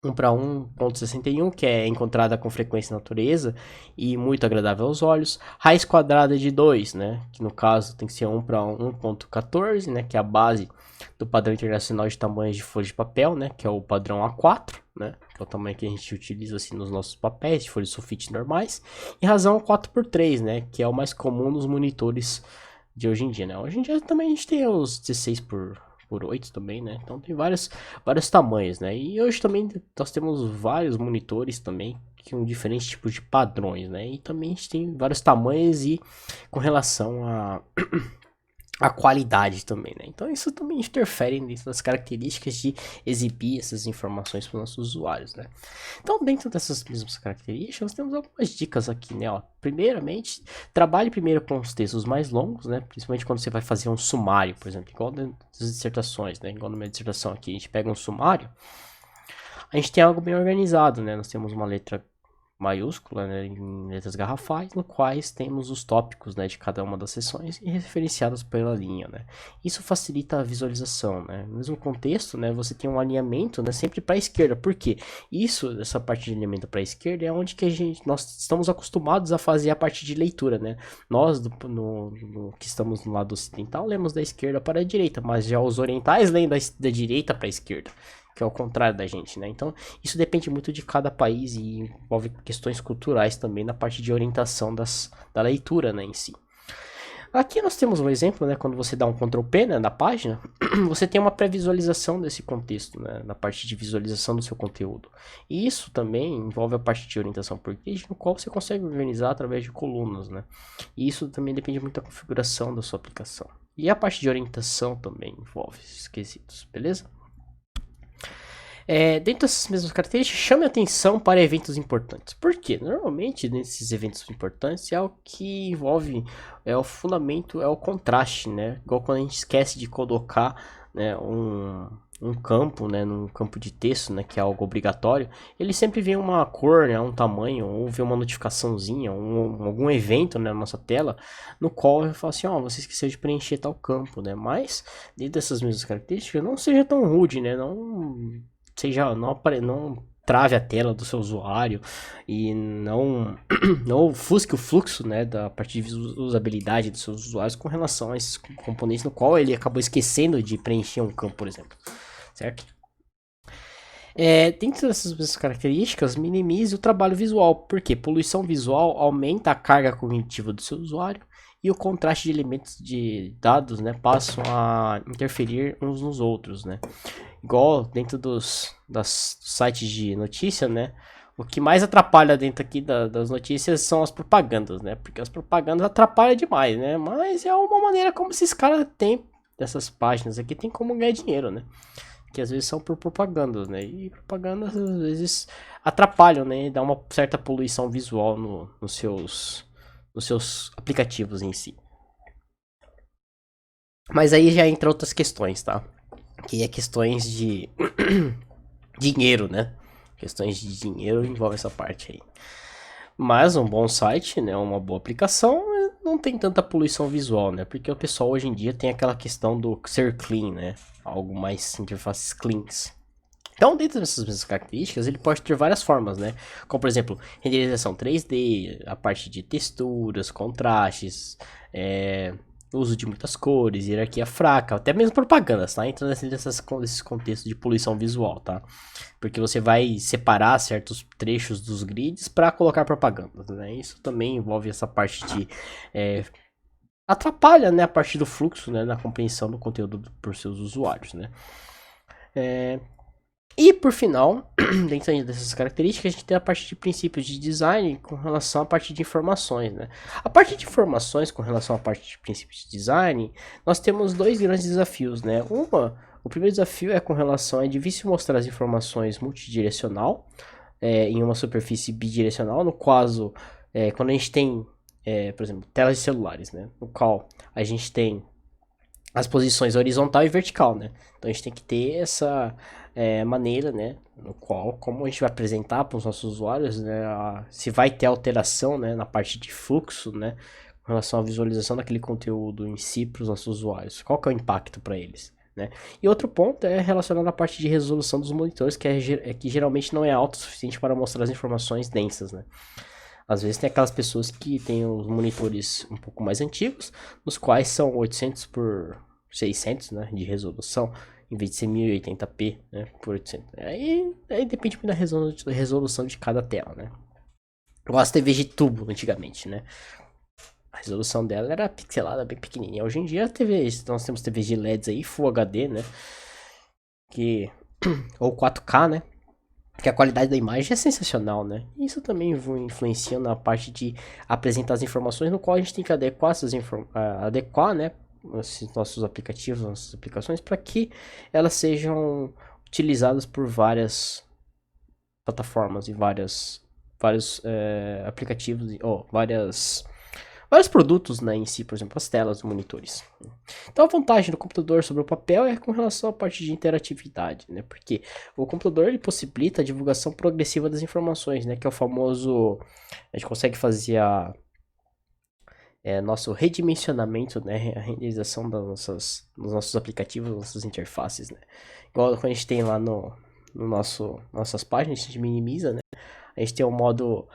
1 para 1.61, que é encontrada com frequência na natureza e muito agradável aos olhos. Raiz quadrada de 2, né, que no caso tem que ser 1 para 1.14, né, que é a base do padrão internacional de tamanhos de folha de papel, né, que é o padrão A4, né, que é o tamanho que a gente utiliza assim nos nossos papéis de folha de sulfite normais. E razão 4x3, né, que é o mais comum nos monitores de hoje em dia, né. Hoje em dia também a gente tem os 16 por 8 também, né? Então tem vários tamanhos, né? E hoje também nós temos vários monitores também com diferentes tipos de padrões, né? E também a gente tem vários tamanhos e com relação a qualidade também, né? Então isso também interfere dentro das características de exibir essas informações para os nossos usuários, né? Então dentro dessas mesmas características nós temos algumas dicas aqui, né? Ó, primeiramente, trabalhe primeiro com os textos mais longos, né? Principalmente quando você vai fazer um sumário, por exemplo, igual das dissertações, né? Igual na minha dissertação aqui, a gente pega um sumário, a gente tem algo bem organizado, né? Nós temos uma letra maiúscula, né, em letras garrafais, no quais temos os tópicos, né, de cada uma das seções e referenciados pela linha, né. Isso facilita a visualização, né. No mesmo contexto, né, você tem um alinhamento, né, sempre para a esquerda. Por quê? Isso, essa parte de alinhamento para a esquerda é onde que nós estamos acostumados a fazer a parte de leitura, né. Nós que estamos no lado ocidental lemos da esquerda para a direita, mas já os orientais leem da direita para a esquerda, que é o contrário da gente, né? Então, isso depende muito de cada país e envolve questões culturais também na parte de orientação da leitura, né, em si. Aqui nós temos um exemplo, né, quando você dá um Ctrl P, né, na página, você tem uma pré-visualização desse contexto, né, na parte de visualização do seu conteúdo. E isso também envolve a parte de orientação por grid, no qual você consegue organizar através de colunas, né? E isso também depende muito da configuração da sua aplicação. E a parte de orientação também envolve esses quesitos, beleza? Dentro dessas mesmas características, chame atenção para eventos importantes. Por quê? Normalmente, nesses eventos importantes, é o que envolve, o fundamento, é o contraste, né? Igual quando a gente esquece de colocar, né, um campo, né, num campo de texto, né, que é algo obrigatório, ele sempre vê uma cor, né, um tamanho, ou vê uma notificaçãozinha, algum evento, né, na nossa tela, no qual eu falo assim, ó, você esqueceu de preencher tal campo, né? Mas, dentro dessas mesmas características, não seja tão rude, né? Não trave a tela do seu usuário e não ofusque o fluxo, né, da parte de usabilidade dos seus usuários com relação a esses componentes no qual ele acabou esquecendo de preencher um campo, por exemplo, certo? Dentro dessas mesmas características, minimize o trabalho visual, porque poluição visual aumenta a carga cognitiva do seu usuário e o contraste de elementos de dados, né, passam a interferir uns nos outros, né? Igual dentro dos sites de notícia, né? O que mais atrapalha dentro aqui das notícias são as propagandas, né? Porque as propagandas atrapalham demais, né? Mas é uma maneira como esses caras têm, dessas páginas aqui, tem como ganhar dinheiro, né? Que às vezes são por propagandas, né? E propagandas às vezes atrapalham, né? Dá uma certa poluição visual nos seus aplicativos em si. Mas aí já entra outras questões, tá? Que é questões de dinheiro, né? Questões de dinheiro envolve essa parte aí. Mas um bom site, né, uma boa aplicação, não tem tanta poluição visual, né? Porque o pessoal hoje em dia tem aquela questão do ser clean, né? Algo mais interfaces cleans. Então, dentro dessas mesmas características, ele pode ter várias formas, né? Como, por exemplo, renderização 3D, a parte de texturas, contrastes, uso de muitas cores, hierarquia fraca, até mesmo propagandas, tá? Entrando nesses contextos de poluição visual, tá? Porque você vai separar certos trechos dos grids para colocar propagandas, né? Isso também envolve essa parte de... atrapalha, né, a parte do fluxo, né, na compreensão do conteúdo por seus usuários, né? E por final, dentro dessas características, a gente tem a parte de princípios de design com relação à parte de informações, né? A parte de informações com relação à parte de princípios de design, nós temos dois grandes desafios, né? O primeiro desafio é com relação a difícil mostrar as informações multidirecional em uma superfície bidirecional, no caso, quando a gente tem, por exemplo, telas de celulares, né? No qual a gente tem as posições horizontal e vertical, né? Então a gente tem que ter essa maneira, né? No qual, como a gente vai apresentar para os nossos usuários, né? Se vai ter alteração, né? Na parte de fluxo, né? Com relação à visualização daquele conteúdo em si para os nossos usuários. Qual que é o impacto para eles, né? E outro ponto é relacionado à parte de resolução dos monitores, que geralmente não é alto o suficiente para mostrar as informações densas, né? Às vezes tem aquelas pessoas que têm os monitores um pouco mais antigos, nos quais são 800 por 600, né, de resolução, em vez de ser 1080p, né, por 800. Aí depende da resolução de cada tela, né. Igual as TVs de tubo antigamente, né. A resolução dela era pixelada, bem pequenininha. Hoje em dia nós temos TVs de LEDs aí, Full HD, né, ou 4K, né, que a qualidade da imagem é sensacional, né? Isso também influencia na parte de apresentar as informações, no qual a gente tem que adequar, né, os nossos aplicativos, nossas aplicações, para que elas sejam utilizadas por várias plataformas e vários aplicativos, ou vários produtos, né, em si, por exemplo, as telas, os monitores. Então a vantagem do computador sobre o papel é com relação à parte de interatividade, né, porque o computador ele possibilita a divulgação progressiva das informações, né, que é o famoso, a gente consegue fazer nosso redimensionamento, né, a renderização dos nossos aplicativos, das nossas interfaces, né, igual quando a gente tem lá nossas páginas, a gente minimiza, né, a gente tem um modo...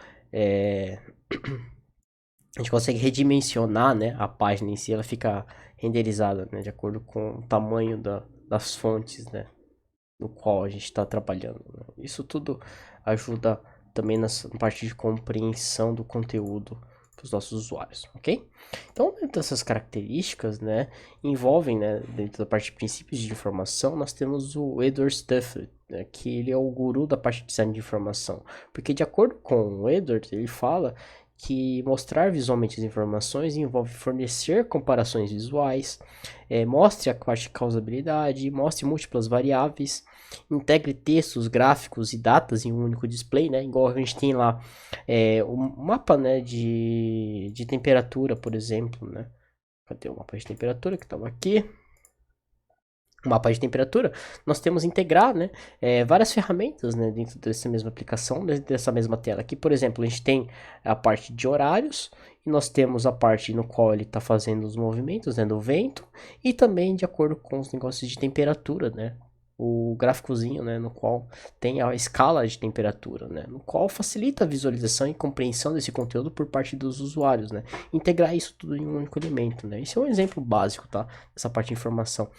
a gente consegue redimensionar, né, a página em si, ela fica renderizada, né, de acordo com o tamanho das fontes, né, no qual a gente está trabalhando, né? Isso tudo ajuda também na parte de compreensão do conteúdo para os nossos usuários, ok? Então, dentro dessas características, né, envolvem, né, dentro da parte de princípios de informação, nós temos o Edward Stuffed, né, que ele é o guru da parte de design de informação, porque de acordo com o Edward, ele fala que mostrar visualmente as informações envolve fornecer comparações visuais, mostre a parte de causabilidade, mostre múltiplas variáveis, integre textos, gráficos e datas em um único display, né? Igual a gente tem lá um mapa, né, de temperatura, por exemplo, né? Cadê o mapa de temperatura que estava aqui? O mapa de temperatura, nós temos integrar, né, várias ferramentas, né, dentro dessa mesma aplicação, dessa mesma tela. Aqui, por exemplo, a gente tem a parte de horários, e nós temos a parte no qual ele está fazendo os movimentos, né, do vento, e também de acordo com os negócios de temperatura, né, o gráficozinho, né, no qual tem a escala de temperatura, né, no qual facilita a visualização e compreensão desse conteúdo por parte dos usuários, né, integrar isso tudo em um único elemento, né, esse é um exemplo básico, tá, dessa parte de informação.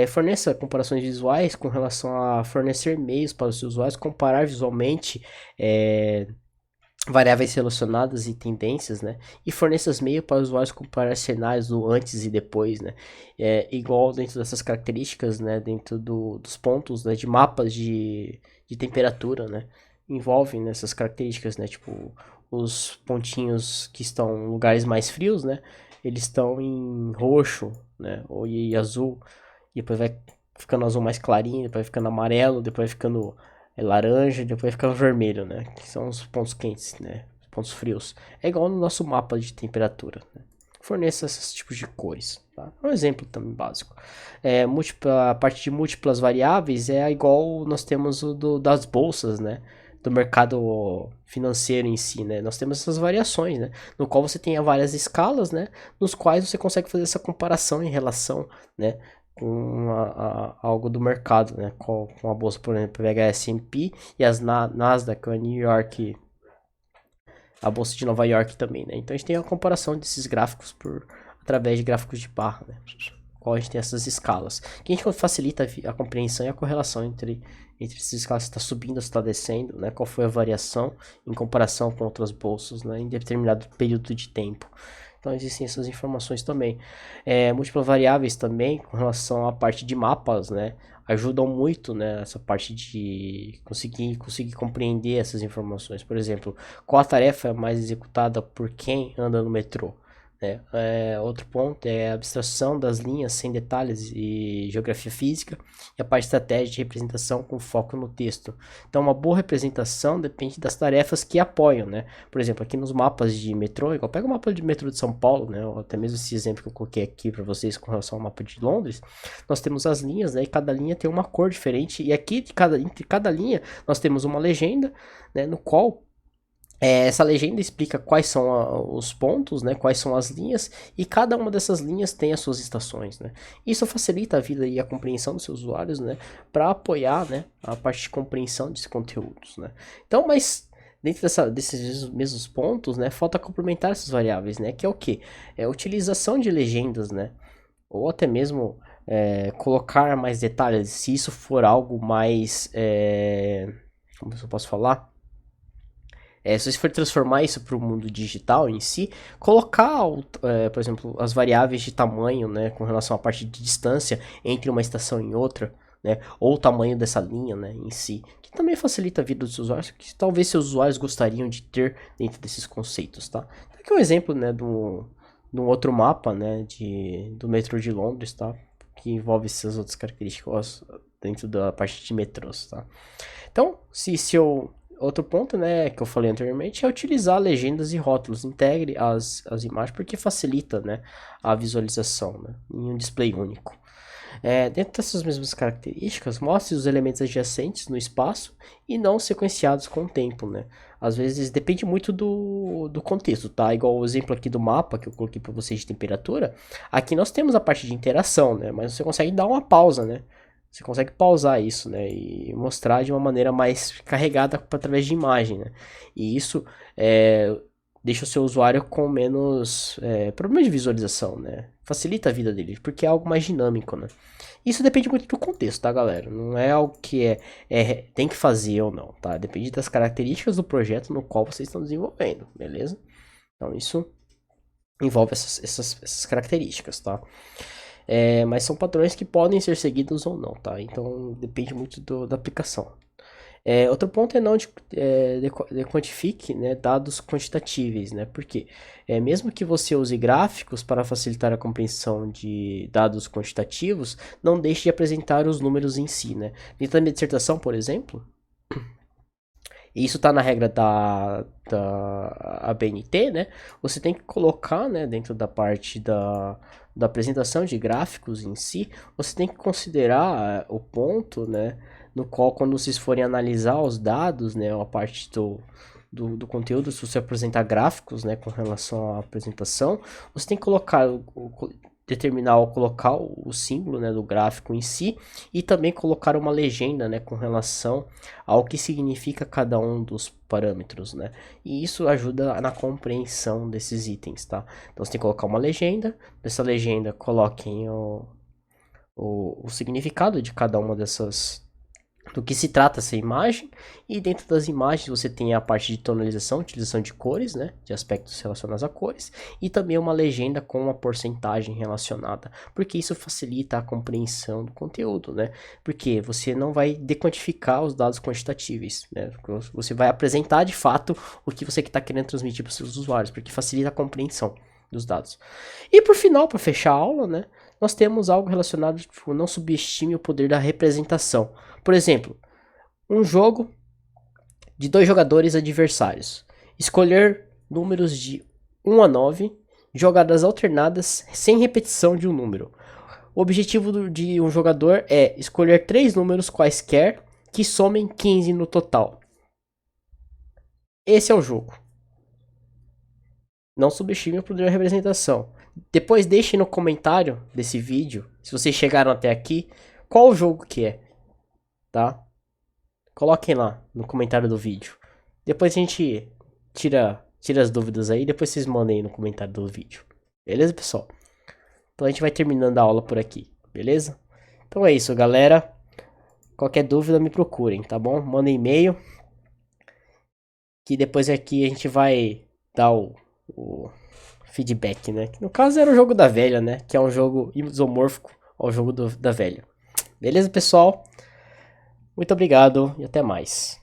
Forneça comparações visuais com relação a fornecer meios para os seus usuários, comparar visualmente variáveis relacionadas e tendências, né? E forneça meios para os usuários comparar cenários do antes e depois, né? Igual dentro dessas características, né? Dentro dos pontos, né? De mapas de temperatura, né? envolvem nessas características, né? Tipo, os pontinhos que estão em lugares mais frios, né? Eles estão em roxo, né? Ou e azul. E depois vai ficando azul mais clarinho, depois vai ficando amarelo, depois vai ficando laranja, depois vai ficando vermelho, né? Que são os pontos quentes, né? Os pontos frios. É igual no nosso mapa de temperatura, né? Forneça esses tipos de cores, tá? É um exemplo também básico. A parte de múltiplas variáveis é igual nós temos das bolsas, né? Do mercado financeiro em si, né? Nós temos essas variações, né? No qual você tem várias escalas, né? Nos quais você consegue fazer essa comparação em relação, né? Com algo do mercado, né? Com a bolsa, por exemplo, pega a S&P e as Nasdaq, a New York, a bolsa de Nova York também, né? Então a gente tem a comparação desses gráficos através de gráficos de barra, né? Qual a gente tem essas escalas, que a gente facilita a compreensão e a correlação entre esses escalas, se está subindo, se está descendo, né? Qual foi a variação em comparação com outras bolsas, né? Em determinado período de tempo. Então existem essas informações também. Múltiplas variáveis também com relação à parte de mapas, né? Ajudam muito, né? Essa parte de conseguir compreender essas informações. Por exemplo, qual a tarefa é mais executada por quem anda no metrô? Né? Outro ponto é a abstração das linhas sem detalhes e geografia física e a parte de estratégia de representação com foco no texto. Então, uma boa representação depende das tarefas que apoiam, né? Por exemplo, aqui nos mapas de metrô, igual pega o mapa de metrô de São Paulo, né? Ou até mesmo esse exemplo que eu coloquei aqui para vocês com relação ao mapa de Londres, nós temos as linhas, né? E cada linha tem uma cor diferente. E aqui, entre cada linha, nós temos uma legenda, né? No qual essa legenda explica quais são os pontos, né, quais são as linhas, e cada uma dessas linhas tem as suas estações, né. Isso facilita a vida e a compreensão dos seus usuários, né, para apoiar, né, a parte de compreensão desses conteúdos, né. Então, mas dentro desses mesmos pontos, né, falta complementar essas variáveis, né, que é o que? É a utilização de legendas, né, ou até mesmo colocar mais detalhes, se isso for algo mais, como eu posso falar? Se você for transformar isso para o mundo digital em si, colocar, por exemplo, as variáveis de tamanho, né, com relação à parte de distância entre uma estação e outra, né, ou o tamanho dessa linha, né, em si, que também facilita a vida dos usuários, que talvez seus usuários gostariam de ter dentro desses conceitos, tá? Aqui é um exemplo, né, de um outro mapa, né, do metrô de Londres, tá? Que envolve essas outras características dentro da parte de metrôs, tá? Então, se eu outro ponto, né, que eu falei anteriormente, é utilizar legendas e rótulos. Integre as imagens porque facilita, né, a visualização, né, em um display único. Dentro dessas mesmas características, mostre os elementos adjacentes no espaço e não sequenciados com o tempo, né. Às vezes depende muito do contexto, tá? Igual o exemplo aqui do mapa que eu coloquei para vocês de temperatura. Aqui nós temos a parte de interação, né, mas você consegue dar uma pausa, né. Você consegue pausar isso, né? E mostrar de uma maneira mais carregada através de imagem, né? E isso deixa o seu usuário com menos problemas de visualização, né? Facilita a vida dele, porque é algo mais dinâmico, né? Isso depende muito do contexto, tá, galera? Não é algo que tem que fazer ou não, tá? Depende das características do projeto no qual vocês estão desenvolvendo, beleza? Então isso envolve essas características, tá? Mas são padrões que podem ser seguidos ou não, tá? Então depende muito da aplicação. Outro ponto é não quantifique, né, dados quantitativos, né? Porque mesmo que você use gráficos para facilitar a compreensão de dados quantitativos, não deixe de apresentar os números em si, né? Dentro da minha dissertação, por exemplo, e isso está na regra da ABNT, né? Você tem que colocar, né, dentro da parte da apresentação de gráficos em si, você tem que considerar o ponto, né, no qual quando vocês forem analisar os dados, né, a parte do conteúdo, se você apresentar gráficos, né, com relação à apresentação, você tem que colocar determinar ou colocar o símbolo, né, do gráfico em si e também colocar uma legenda, né, com relação ao que significa cada um dos parâmetros, né, e isso ajuda na compreensão desses itens, tá? Então você tem que colocar uma legenda, nessa legenda coloquem o significado de cada uma do que se trata essa imagem, e dentro das imagens você tem a parte de tonalização, utilização de cores, né, de aspectos relacionados a cores, e também uma legenda com uma porcentagem relacionada, porque isso facilita a compreensão do conteúdo, né, porque você não vai decodificar os dados quantitativos, né, você vai apresentar de fato o que você está querendo transmitir para os seus usuários, porque facilita a compreensão dos dados. E por final, para fechar a aula, né, nós temos algo relacionado, tipo, não subestime o poder da representação. Por exemplo, um jogo de 2 jogadores adversários. Escolher números de 1 a 9, jogadas alternadas sem repetição de um número. O objetivo de um jogador é escolher 3 números quaisquer que somem 15 no total. Esse é o jogo. Não subestime o poder da representação. Depois deixe no comentário desse vídeo, se vocês chegaram até aqui, qual o jogo que é, tá? Coloquem lá no comentário do vídeo. Depois a gente tira as dúvidas aí, depois vocês mandem aí no comentário do vídeo. Beleza, pessoal? Então a gente vai terminando a aula por aqui, beleza? Então é isso, galera. Qualquer dúvida me procurem, tá bom? Manda e-mail, que depois aqui a gente vai dar o feedback, né? Que no caso era o jogo da velha, né? Que é um jogo isomórfico ao jogo da velha. Beleza, pessoal? Muito obrigado e até mais.